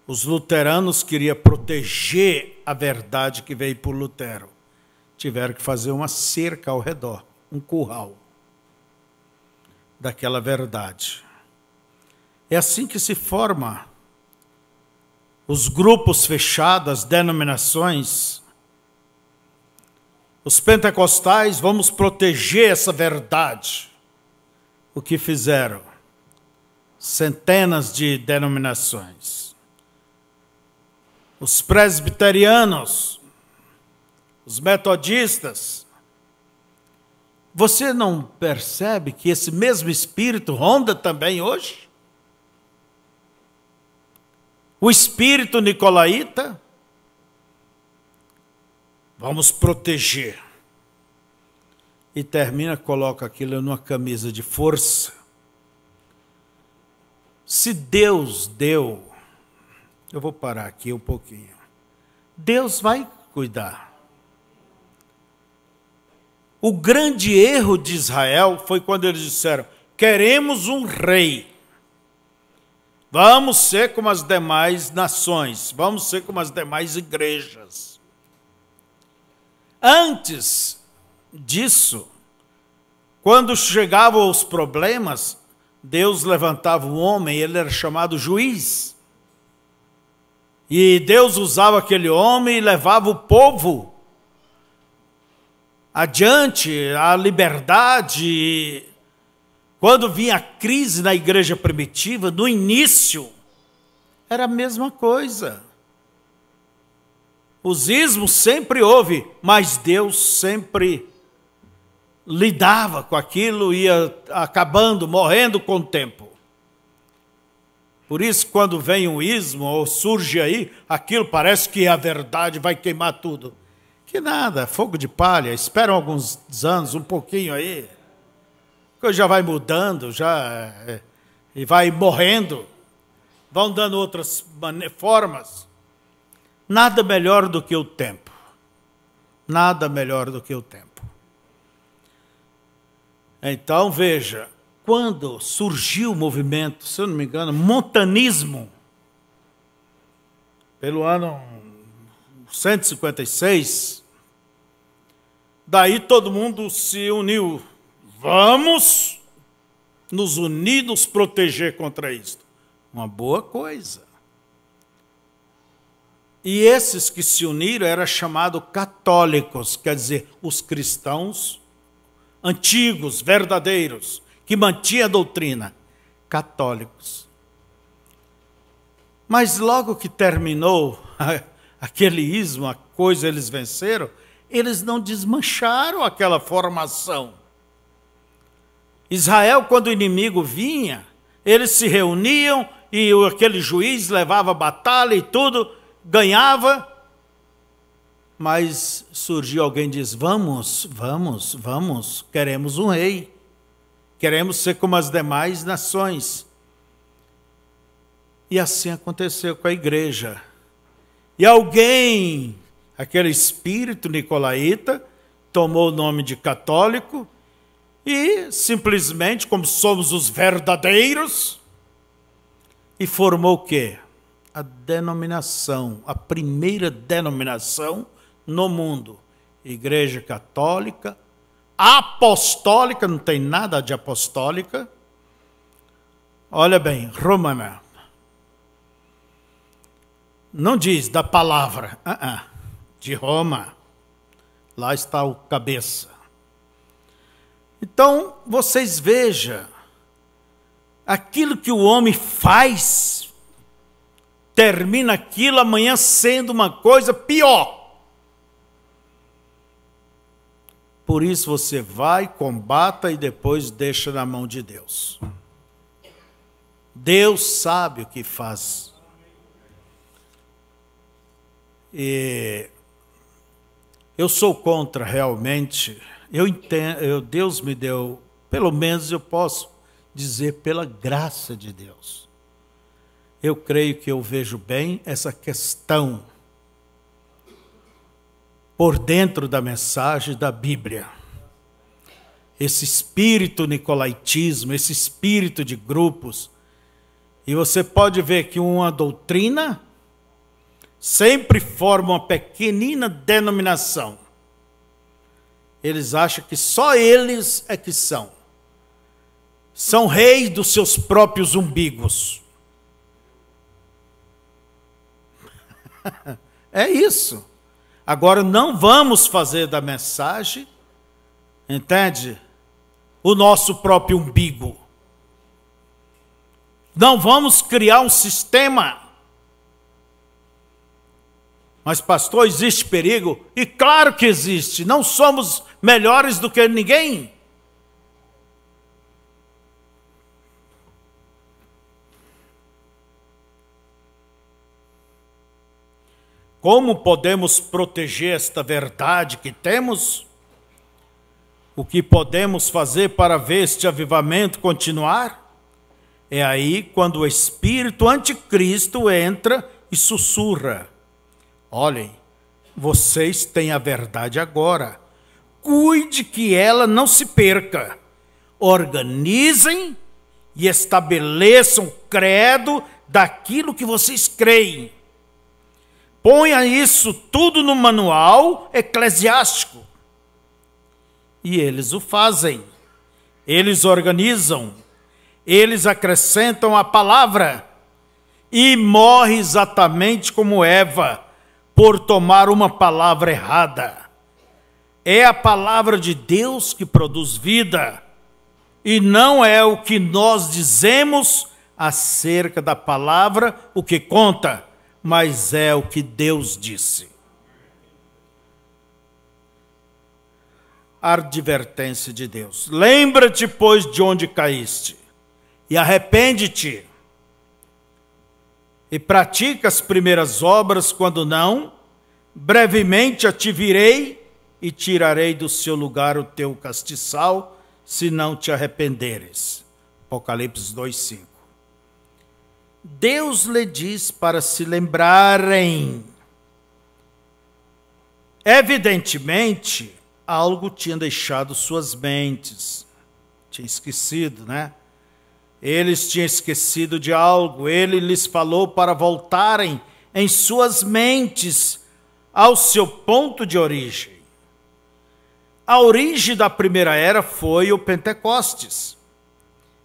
Os luteranos queriam proteger a verdade que veio por Lutero. Tiveram que fazer uma cerca ao redor, um curral daquela verdade. É assim que se forma os grupos fechados, as denominações. Os pentecostais, vamos proteger essa verdade. O que fizeram? Centenas de denominações. Os presbiterianos, os metodistas. Você não percebe que esse mesmo espírito ronda também hoje? O espírito nicolaíta? Vamos proteger. E termina, coloca aquilo numa camisa de força. Se Deus deu, eu vou parar aqui um pouquinho. Deus vai cuidar. O grande erro de Israel foi quando eles disseram: queremos um rei. Vamos ser como as demais nações, vamos ser como as demais igrejas. Antes disso, quando chegavam os problemas, Deus levantava um homem, ele era chamado juiz. E Deus usava aquele homem e levava o povo adiante, a liberdade. Quando vinha a crise na igreja primitiva, no início, era a mesma coisa. Os ismos sempre houve, mas Deus sempre lidava com aquilo, ia acabando, morrendo com o tempo. Por isso, quando vem um ismo, ou surge aí, aquilo parece que a verdade vai queimar tudo. Que nada, fogo de palha, esperam alguns anos, um pouquinho aí, coisa já vai mudando, e vai morrendo, vão dando outras formas. Nada melhor do que o tempo. Nada melhor do que o tempo. Então, veja, quando surgiu o movimento, se eu não me engano, montanismo, pelo ano 156, daí todo mundo se uniu. Vamos nos unir, nos proteger contra isto. Uma boa coisa. E esses que se uniram eram chamados católicos, quer dizer, os cristãos antigos, verdadeiros, que mantinham a doutrina, católicos. Mas logo que terminou aquele ismo, a coisa eles venceram, eles não desmancharam aquela formação. Israel, quando o inimigo vinha, eles se reuniam e aquele juiz levava a batalha e tudo, ganhava. Mas surgiu alguém e diz, vamos, queremos um rei. Queremos ser como as demais nações. E assim aconteceu com a igreja. E alguém, aquele espírito nicolaíta, tomou o nome de católico e simplesmente, como somos os verdadeiros, e formou o quê? A denominação, a primeira denominação no mundo. Igreja Católica, apostólica, não tem nada de apostólica. Olha bem, romana. Não diz da palavra, de Roma. Lá está o cabeça. Então, vocês vejam, aquilo que o homem faz, termina aquilo amanhã sendo uma coisa pior. Por isso você vai, combata e depois deixa na mão de Deus. Deus sabe o que faz. E eu sou contra realmente, eu entendo, Deus me deu, pelo menos eu posso dizer pela graça de Deus. Eu creio que eu vejo bem essa questão por dentro da mensagem da Bíblia. Esse espírito nicolaítismo, esse espírito de grupos. E você pode ver que uma doutrina sempre forma uma pequenina denominação. Eles acham que só eles é que são. São reis dos seus próprios umbigos. É isso. Agora não vamos fazer da mensagem, entende? O nosso próprio umbigo. Não vamos criar um sistema. Mas, pastor, existe perigo? E claro que existe. Não somos melhores do que ninguém. Como podemos proteger esta verdade que temos? O que podemos fazer para ver este avivamento continuar? É aí quando o espírito anticristo entra e sussurra. Olhem, vocês têm a verdade agora. Cuide que ela não se perca. Organizem e estabeleçam o credo daquilo que vocês creem. Ponha isso tudo no manual eclesiástico. E eles o fazem. Eles organizam. Eles acrescentam a palavra. E morre exatamente como Eva, por tomar uma palavra errada. É a palavra de Deus que produz vida. E não é o que nós dizemos acerca da palavra o que conta, mas é o que Deus disse. A advertência de Deus. Lembra-te, pois, de onde caíste, e arrepende-te, e pratica as primeiras obras, quando não, brevemente a te virei e tirarei do seu lugar o teu castiçal, se não te arrependeres. Apocalipse 2:5. Deus lhe diz para se lembrarem. Evidentemente, algo tinha deixado suas mentes. Tinha esquecido, né? Eles tinham esquecido de algo. Ele lhes falou para voltarem em suas mentes ao seu ponto de origem. A origem da primeira era foi o Pentecostes.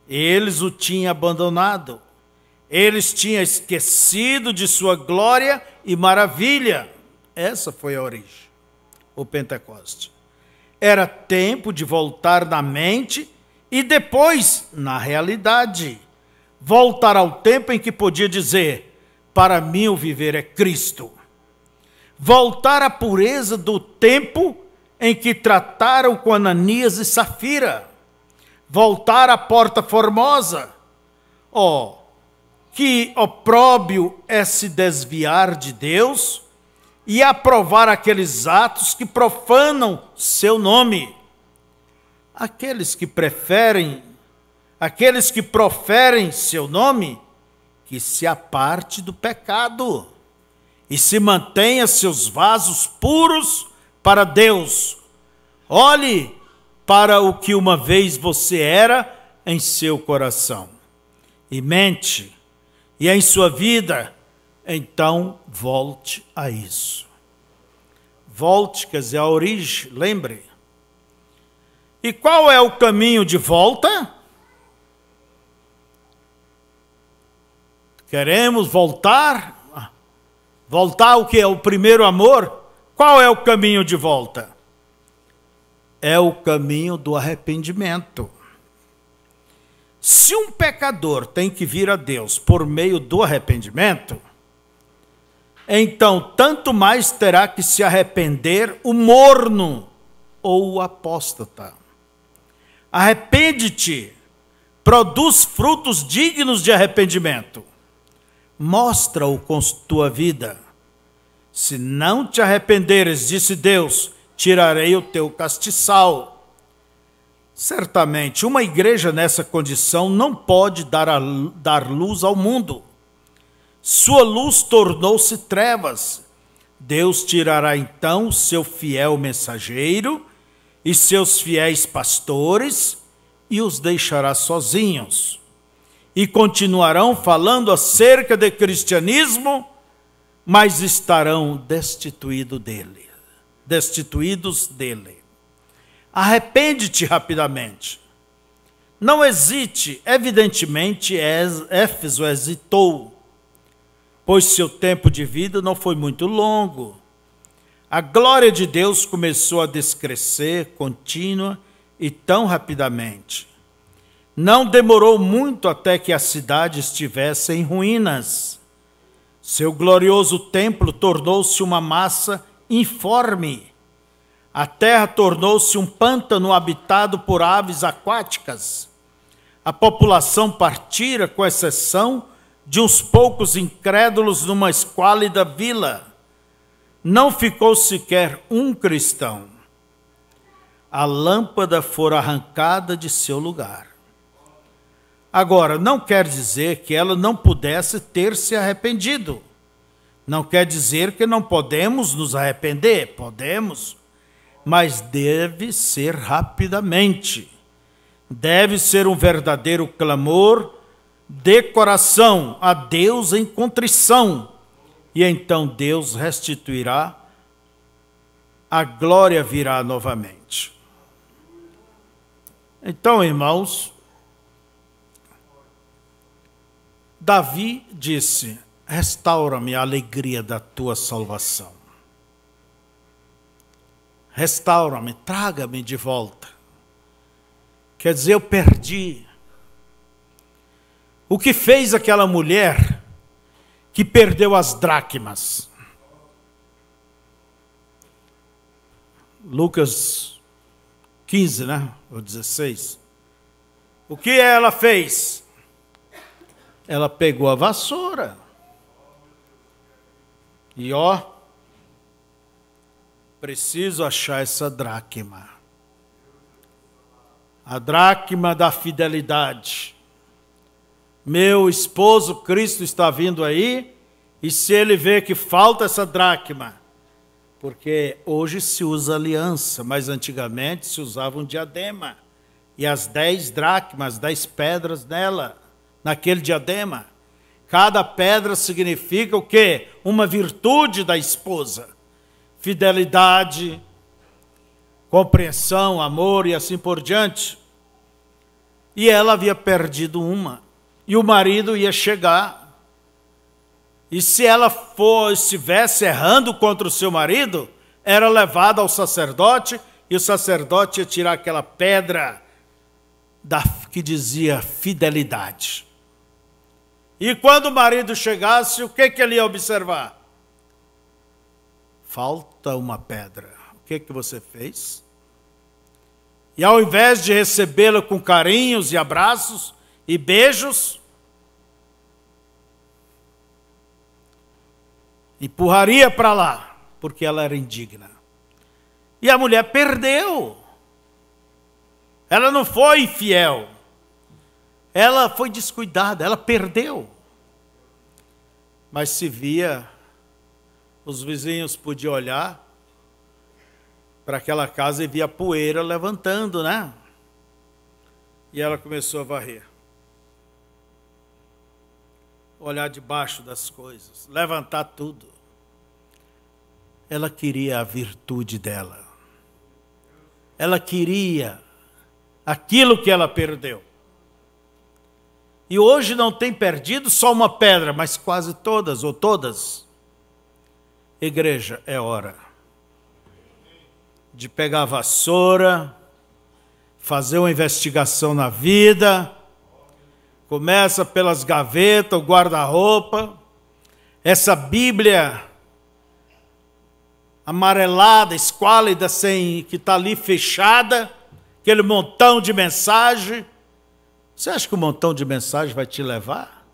Eles o tinham abandonado. Eles tinham esquecido de sua glória e maravilha. Essa foi a origem, o Pentecoste. Era tempo de voltar na mente e depois na realidade. Voltar ao tempo em que podia dizer, para mim o viver é Cristo. Voltar à pureza do tempo em que trataram com Ananias e Safira. Voltar à porta formosa. Que opróbio é se desviar de Deus e aprovar aqueles atos que profanam seu nome. Aqueles que proferem seu nome, que se aparte do pecado e se mantenha seus vasos puros para Deus. Olhe para o que uma vez você era em seu coração e mente, e em sua vida, então volte a isso. Volte, quer dizer, a origem, lembre. E qual é o caminho de volta? Queremos voltar? Voltar o que é o primeiro amor? Qual é o caminho de volta? É o caminho do arrependimento. Se um pecador tem que vir a Deus por meio do arrependimento, então tanto mais terá que se arrepender o morno ou o apóstata. Arrepende-te, produz frutos dignos de arrependimento. Mostra-o com tua vida. Se não te arrependeres, disse Deus, tirarei o teu castiçal. Certamente, uma igreja nessa condição não pode dar luz ao mundo. Sua luz tornou-se trevas. Deus tirará então seu fiel mensageiro e seus fiéis pastores e os deixará sozinhos. E continuarão falando acerca de cristianismo, mas estarão destituídos dele. Arrepende-te rapidamente. Não hesite, evidentemente Éfeso hesitou, pois seu tempo de vida não foi muito longo. A glória de Deus começou a descrescer, contínua e tão rapidamente. Não demorou muito até que a cidade estivesse em ruínas. Seu glorioso templo tornou-se uma massa informe. A terra tornou-se um pântano habitado por aves aquáticas. A população partira, com exceção de uns poucos incrédulos numa esquálida vila. Não ficou sequer um cristão. A lâmpada fora arrancada de seu lugar. Agora, não quer dizer que ela não pudesse ter se arrependido. Não quer dizer que não podemos nos arrepender. Podemos, mas deve ser rapidamente. Deve ser um verdadeiro clamor de coração a Deus em contrição. E então Deus restituirá, a glória virá novamente. Então, irmãos, Davi disse: restaura-me a alegria da tua salvação. Restaura-me, traga-me de volta. Quer dizer, eu perdi. O que fez aquela mulher que perdeu as dracmas? Lucas 15, né? Ou 16. O que ela fez? Ela pegou a vassoura. E preciso achar essa dracma. A dracma da fidelidade. Meu esposo Cristo está vindo aí, e se ele vê que falta essa dracma, porque hoje se usa aliança, mas antigamente se usava um diadema, e as 10 dracmas, 10 pedras nela, naquele diadema. Cada pedra significa o quê? Uma virtude da esposa. Fidelidade, compreensão, amor e assim por diante. E ela havia perdido uma. E o marido ia chegar. E se ela estivesse errando contra o seu marido, era levada ao sacerdote, e o sacerdote ia tirar aquela pedra que dizia fidelidade. E quando o marido chegasse, o que ele ia observar? Falta uma pedra. O que você fez? E ao invés de recebê-la com carinhos e abraços e beijos, empurraria para lá, porque ela era indigna. E a mulher perdeu. Ela não foi infiel. Ela foi descuidada, ela perdeu. Mas se via, os vizinhos podiam olhar para aquela casa e via poeira levantando, né? E ela começou a varrer. Olhar debaixo das coisas, levantar tudo. Ela queria a virtude dela. Ela queria aquilo que ela perdeu. E hoje não tem perdido só uma pedra, mas quase todas, ou todas. Igreja, é hora de pegar a vassoura, fazer uma investigação na vida. Começa pelas gavetas, o guarda-roupa, essa Bíblia amarelada, esquálida, que está ali fechada, aquele montão de mensagem. Você acha que o montão de mensagem vai te levar?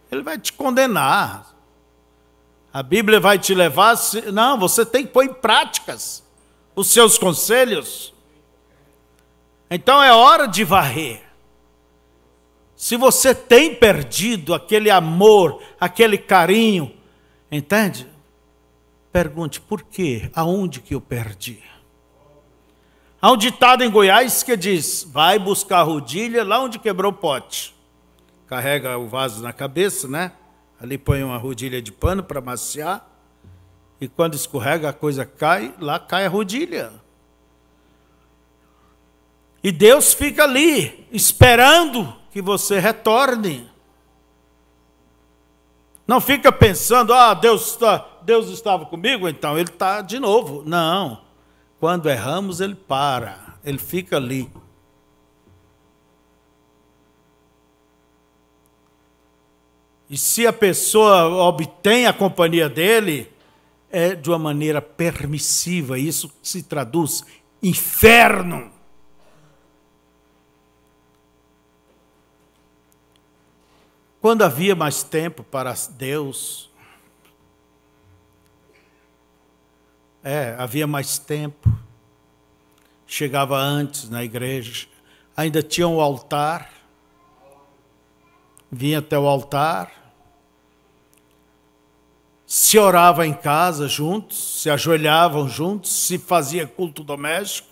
Ele vai te condenar. A Bíblia vai te levar... Não, você tem que pôr em práticas os seus conselhos. Então é hora de varrer. Se você tem perdido aquele amor, aquele carinho, entende? Pergunte, por quê? Aonde que eu perdi? Há um ditado em Goiás que diz, vai buscar a rodilha lá onde quebrou o pote. Carrega o vaso na cabeça, né? Ali põe uma rodilha de pano para maciar. E quando escorrega a coisa cai, lá cai a rodilha. E Deus fica ali, esperando que você retorne. Não fica pensando, Deus estava comigo, então Ele está de novo. Não. Quando erramos, Ele para. Ele fica ali. E se a pessoa obtém a companhia dele, é de uma maneira permissiva. Isso se traduz inferno. Quando havia mais tempo para Deus, havia mais tempo, chegava antes na igreja, ainda tinha um altar, vinha até o altar, se orava em casa juntos, se ajoelhavam juntos, se fazia culto doméstico.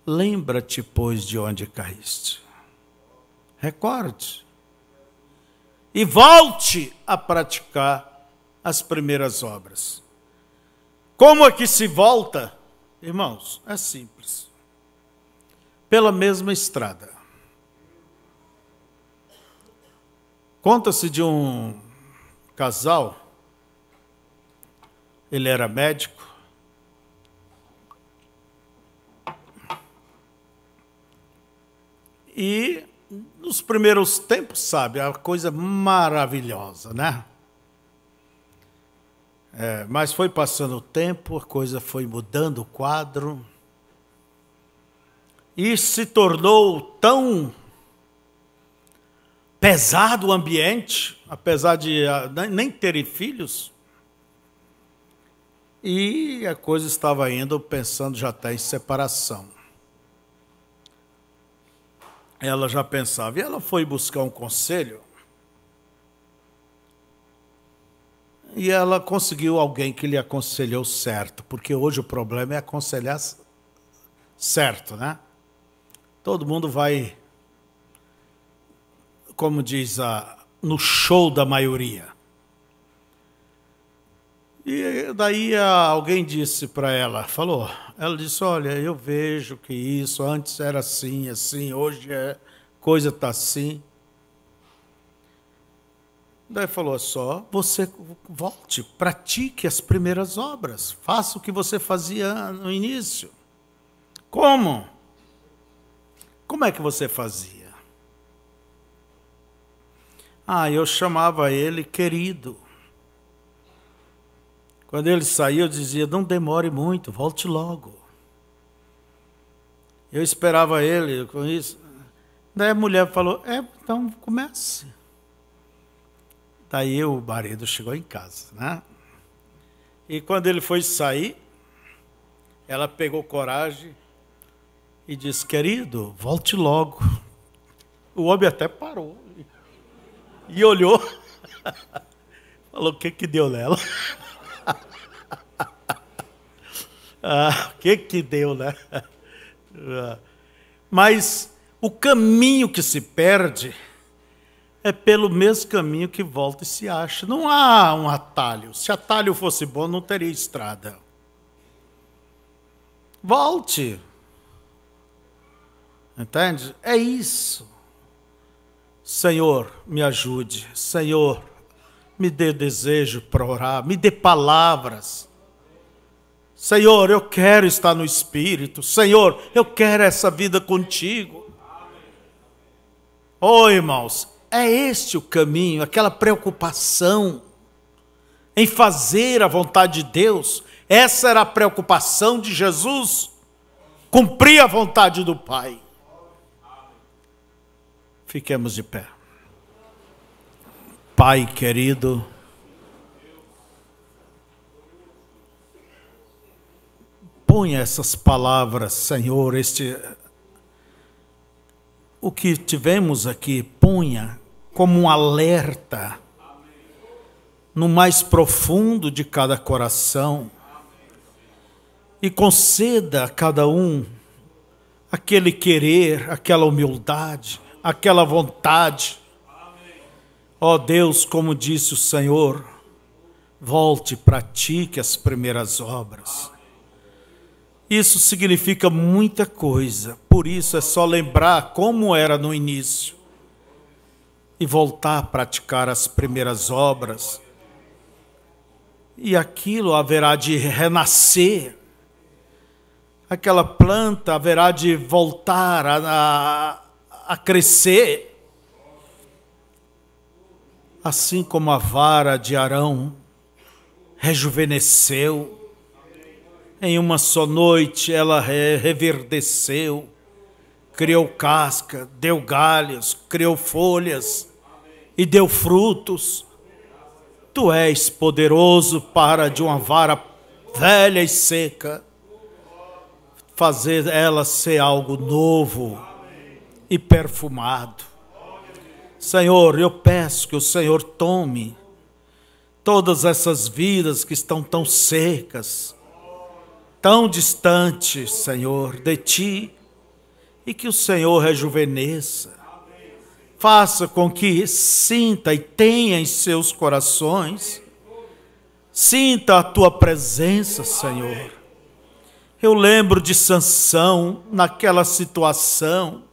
Lembra-te, pois, de onde caíste. Recorde. E volte a praticar as primeiras obras. Como é que se volta? Irmãos, é simples. Pela mesma estrada. Conta-se de um casal, ele era médico, e nos primeiros tempos, sabe, a coisa maravilhosa, né? Mas foi passando o tempo, a coisa foi mudando o quadro, e se tornou tão pesado o ambiente, apesar de nem terem filhos, e a coisa estava indo, pensando já até em separação. Ela já pensava, e ela foi buscar um conselho, e ela conseguiu alguém que lhe aconselhou certo, porque hoje o problema é aconselhar certo, né? Todo mundo vai, como diz, no show da maioria. E daí alguém disse para ela, ela disse, olha, eu vejo que isso antes era assim, assim, hoje coisa está assim. Daí falou, você volte, pratique as primeiras obras, faça o que você fazia no início. Como? Como é que você fazia? Eu chamava ele querido. Quando ele saía, eu dizia, não demore muito, volte logo. Eu esperava ele com isso. Daí a mulher falou, então comece. Daí o marido chegou em casa, né? E quando ele foi sair, ela pegou coragem e disse, querido, volte logo. O homem até parou e olhou, falou, o que deu nela? O que deu, né? Mas o caminho que se perde é pelo mesmo caminho que volta e se acha. Não há um atalho. Se atalho fosse bom, não teria estrada. Volte. Entende? É isso. Senhor, me ajude. Senhor, me dê desejo para orar. Me dê palavras. Senhor, eu quero estar no Espírito. Senhor, eu quero essa vida contigo. Irmãos, é este o caminho, aquela preocupação em fazer a vontade de Deus. Essa era a preocupação de Jesus, cumprir a vontade do Pai. Fiquemos de pé. Pai querido, ponha essas palavras, Senhor, o que tivemos aqui, ponha como um alerta no mais profundo de cada coração e conceda a cada um aquele querer, aquela humildade, aquela vontade. Ó Deus, como disse o Senhor, volte, pratique as primeiras obras. Isso significa muita coisa, por isso é só lembrar como era no início e voltar a praticar as primeiras obras. E aquilo haverá de renascer, aquela planta haverá de voltar a crescer, assim como a vara de Arão rejuvenesceu. Em uma só noite ela reverdeceu, criou casca, deu galhos, criou folhas e deu frutos. Tu és poderoso para de uma vara velha e seca fazer ela ser algo novo e perfumado. Senhor, eu peço que o Senhor tome todas essas vidas que estão tão secas, tão distante, Senhor, de Ti, e que o Senhor rejuvenesça. Faça com que sinta e tenha em seus corações, sinta a Tua presença, Senhor. Eu lembro de Sansão, naquela situação,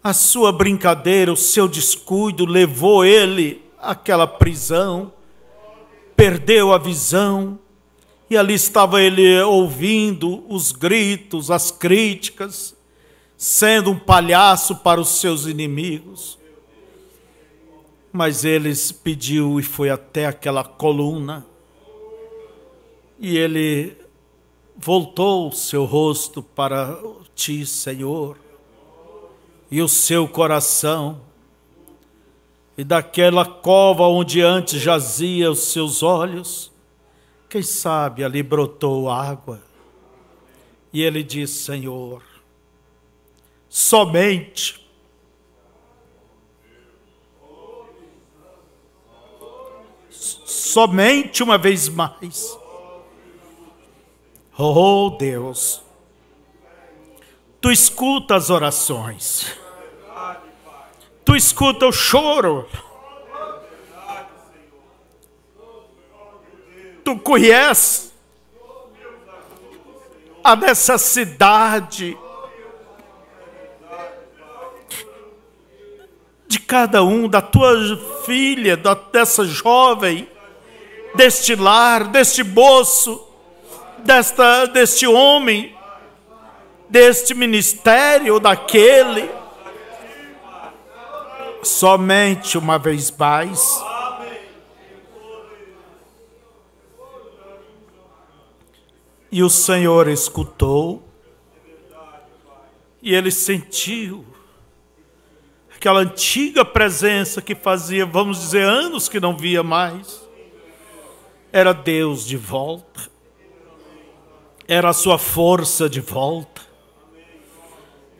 a sua brincadeira, o seu descuido levou ele àquela prisão, perdeu a visão, e ali estava ele ouvindo os gritos, as críticas, sendo um palhaço para os seus inimigos. Mas ele pediu e foi até aquela coluna. E ele voltou o seu rosto para Ti, Senhor, e o seu coração. E daquela cova onde antes jazia os seus olhos, quem sabe ali brotou água. E ele disse, Senhor, somente uma vez mais. Oh Deus, Tu escuta as orações, Tu escuta o choro, Tu conhece a necessidade de cada um, da Tua filha, dessa jovem, deste lar, deste moço, deste homem, deste ministério, daquele. somente uma vez mais. E o Senhor escutou, e ele sentiu aquela antiga presença que fazia, vamos dizer, anos que não via mais. Era Deus de volta, era a sua força de volta.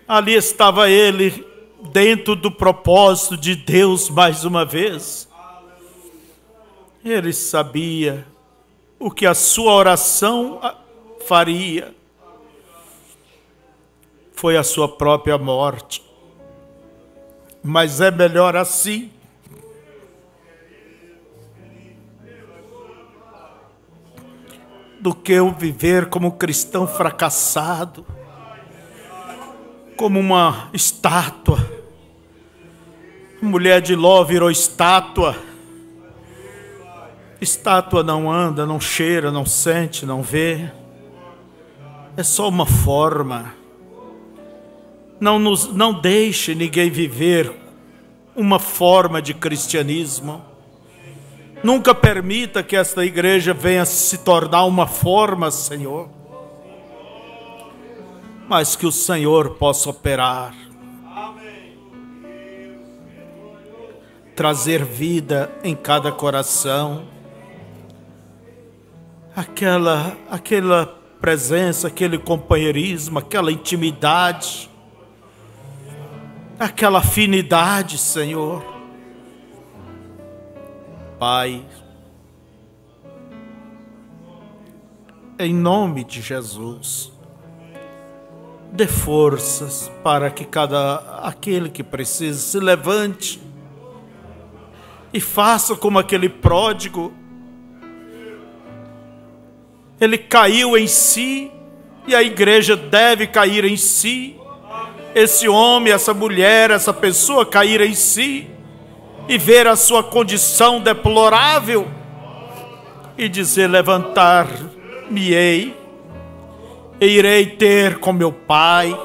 Ali estava ele, dentro do propósito de Deus mais uma vez. Ele sabia o que a sua oração faria. Foi a sua própria morte. Mas é melhor assim. Do que eu viver como cristão fracassado, como uma estátua. A mulher de Ló virou estátua. Estátua não anda, não cheira, não sente, não vê. É só uma forma. Não deixe ninguém viver uma forma de cristianismo. Nunca permita que esta igreja venha se tornar uma forma, Senhor. Mas que o Senhor possa operar. Trazer vida em cada coração. Aquela presença, aquele companheirismo, aquela intimidade. Aquela afinidade, Senhor. Pai, em nome de Jesus, dê forças para que aquele que precisa se levante e faça como aquele pródigo. Ele caiu em si e a igreja deve cair em si. Esse homem, essa mulher, essa pessoa cair em si e ver a sua condição deplorável e dizer: levantar-me-ei e irei ter com meu Pai.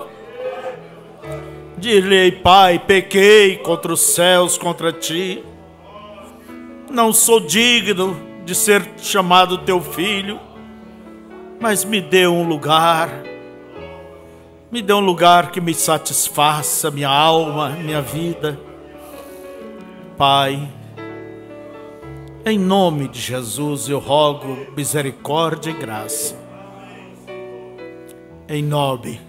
Direi: Pai, pequei contra os céus, contra ti. Não sou digno de ser chamado teu filho, mas me dê um lugar. Me dê um lugar que me satisfaça minha alma, minha vida. Pai, em nome de Jesus eu rogo misericórdia e graça. Em nome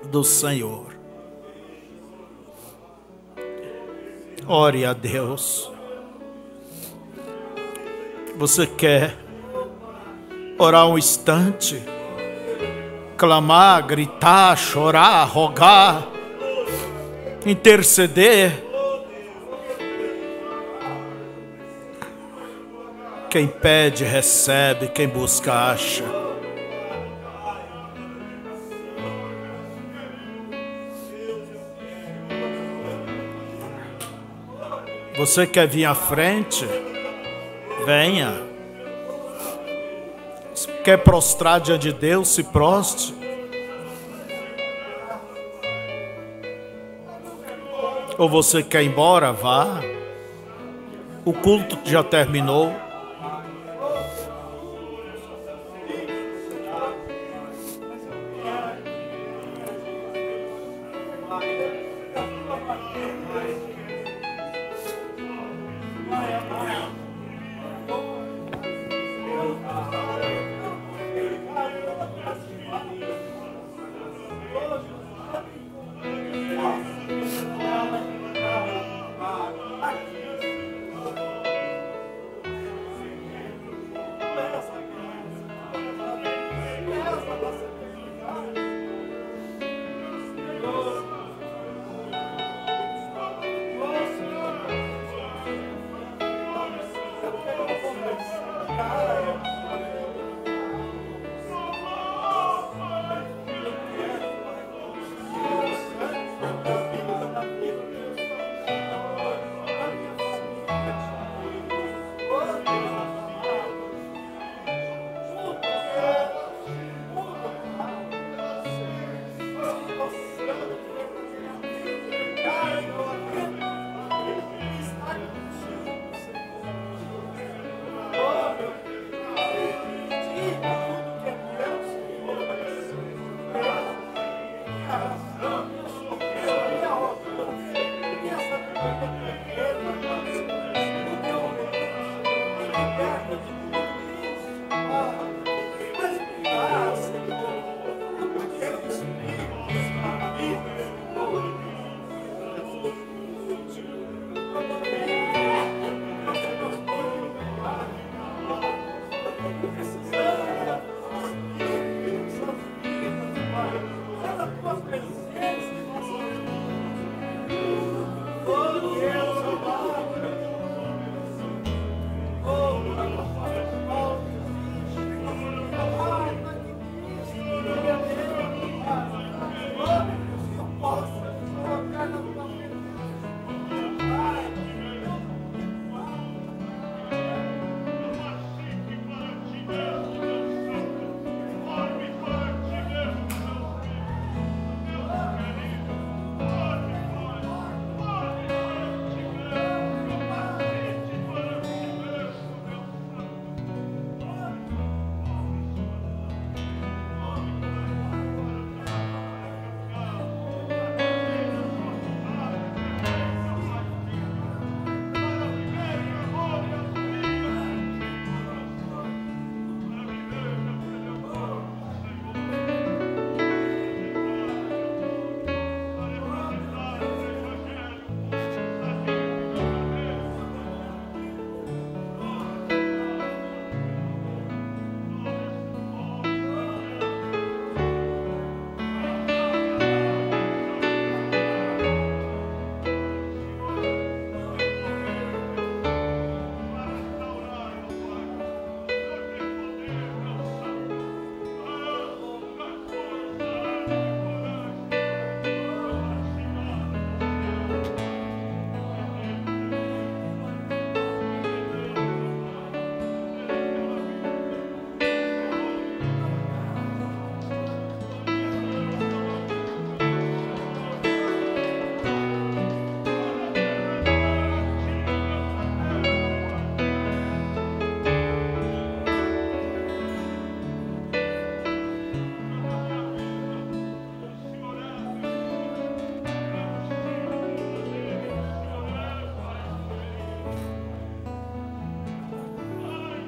do Senhor. Ore a Deus. Você quer orar um instante? Clamar, gritar, chorar, rogar, interceder. Quem pede, recebe. Quem busca, acha. Você quer vir à frente? Venha. Se quer prostrar diante de Deus, se prostre. Ou você quer ir embora? Vá. O culto já terminou.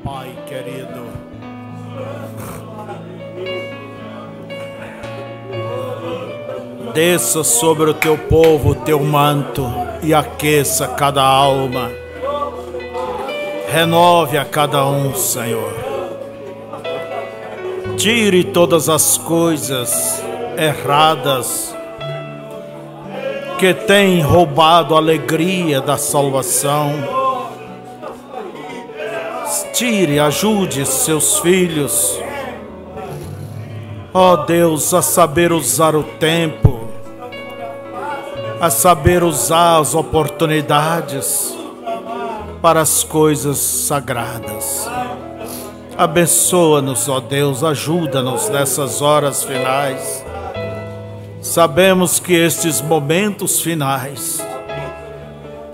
Pai querido. Desça sobre o teu povo o teu manto e aqueça cada alma. Renove a cada um, Senhor. Tire todas as coisas erradas que têm roubado a alegria da salvação. Tire, ajude seus filhos, ó Deus, a saber usar o tempo, a saber usar as oportunidades para as coisas sagradas. Abençoa-nos, ó Deus, ajuda-nos nessas horas finais. Sabemos que estes momentos finais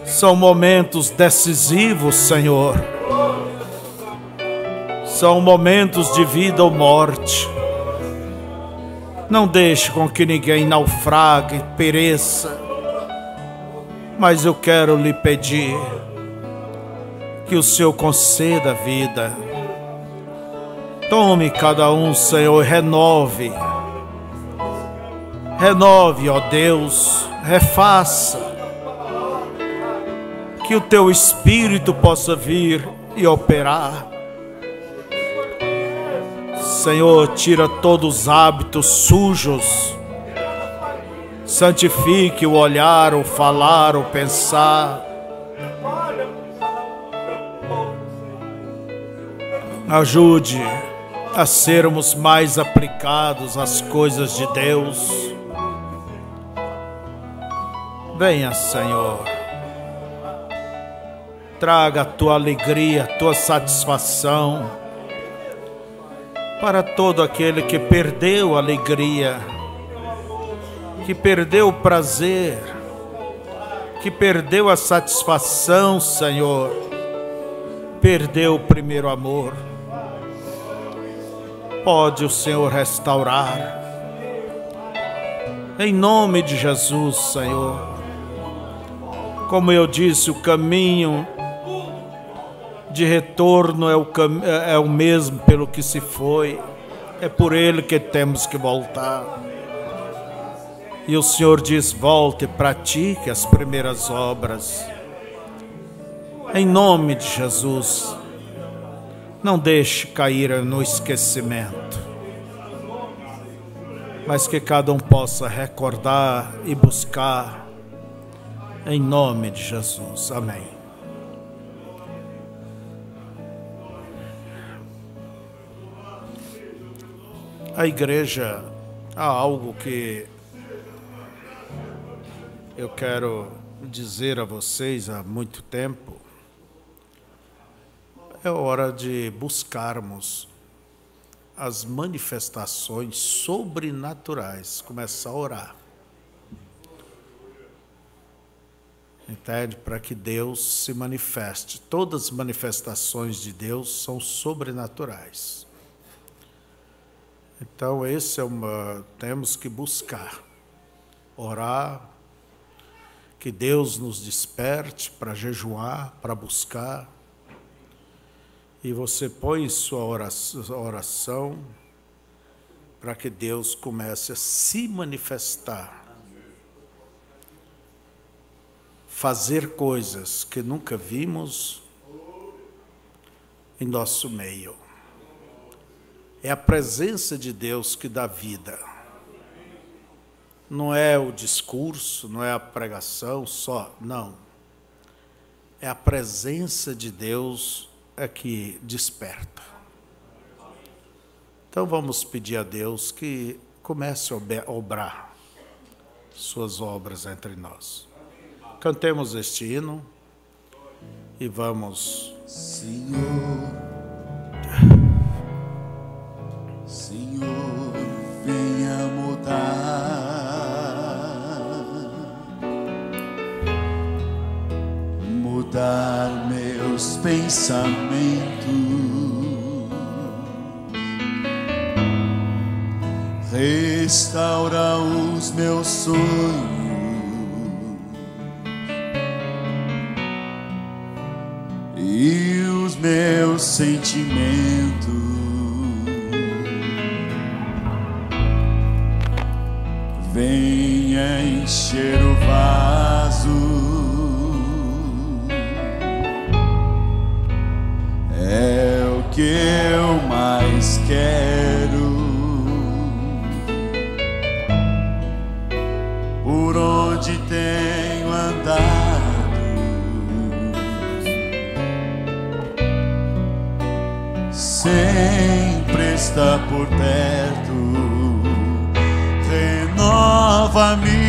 são momentos decisivos, Senhor. São momentos de vida ou morte. Não deixe com que ninguém naufrague, pereça. Mas eu quero lhe pedir que o Senhor conceda a vida. Tome cada um, Senhor, e renove. Renove, ó Deus, refaça. Que o teu Espírito possa vir e operar. Senhor, tira todos os hábitos sujos. Santifique o olhar, o falar, o pensar. Ajude a sermos mais aplicados às coisas de Deus. Venha, Senhor. Traga a tua alegria, a tua satisfação para todo aquele que perdeu a alegria, que perdeu o prazer, que perdeu a satisfação, Senhor, perdeu o primeiro amor. Pode o Senhor restaurar. Em nome de Jesus, Senhor. Como eu disse, o caminho de retorno é o mesmo pelo que se foi. É por ele que temos que voltar. E o Senhor diz: volte e pratique as primeiras obras. Em nome de Jesus, não deixe cair no esquecimento, mas que cada um possa recordar e buscar. Em nome de Jesus. Amém. A igreja, há algo que eu quero dizer a vocês há muito tempo. É hora de buscarmos as manifestações sobrenaturais, começar a orar. Entende? Para que Deus se manifeste. Todas as manifestações de Deus são sobrenaturais. Então, temos que buscar, orar, que Deus nos desperte para jejuar, para buscar. E você põe sua oração para que Deus comece a se manifestar. Fazer coisas que nunca vimos em nosso meio. É a presença de Deus que dá vida. Não é o discurso, não é a pregação só, não. É a presença de Deus que desperta. Então vamos pedir a Deus que comece a obrar suas obras entre nós. Cantemos este hino e vamos. Senhor, Senhor, venha mudar meus pensamentos, restaura os meus sonhos. E os meus meu sentimento. Venha encher o vaso. É o que eu mais quero. Por onde tenho andado, sempre está por perto. Renova-me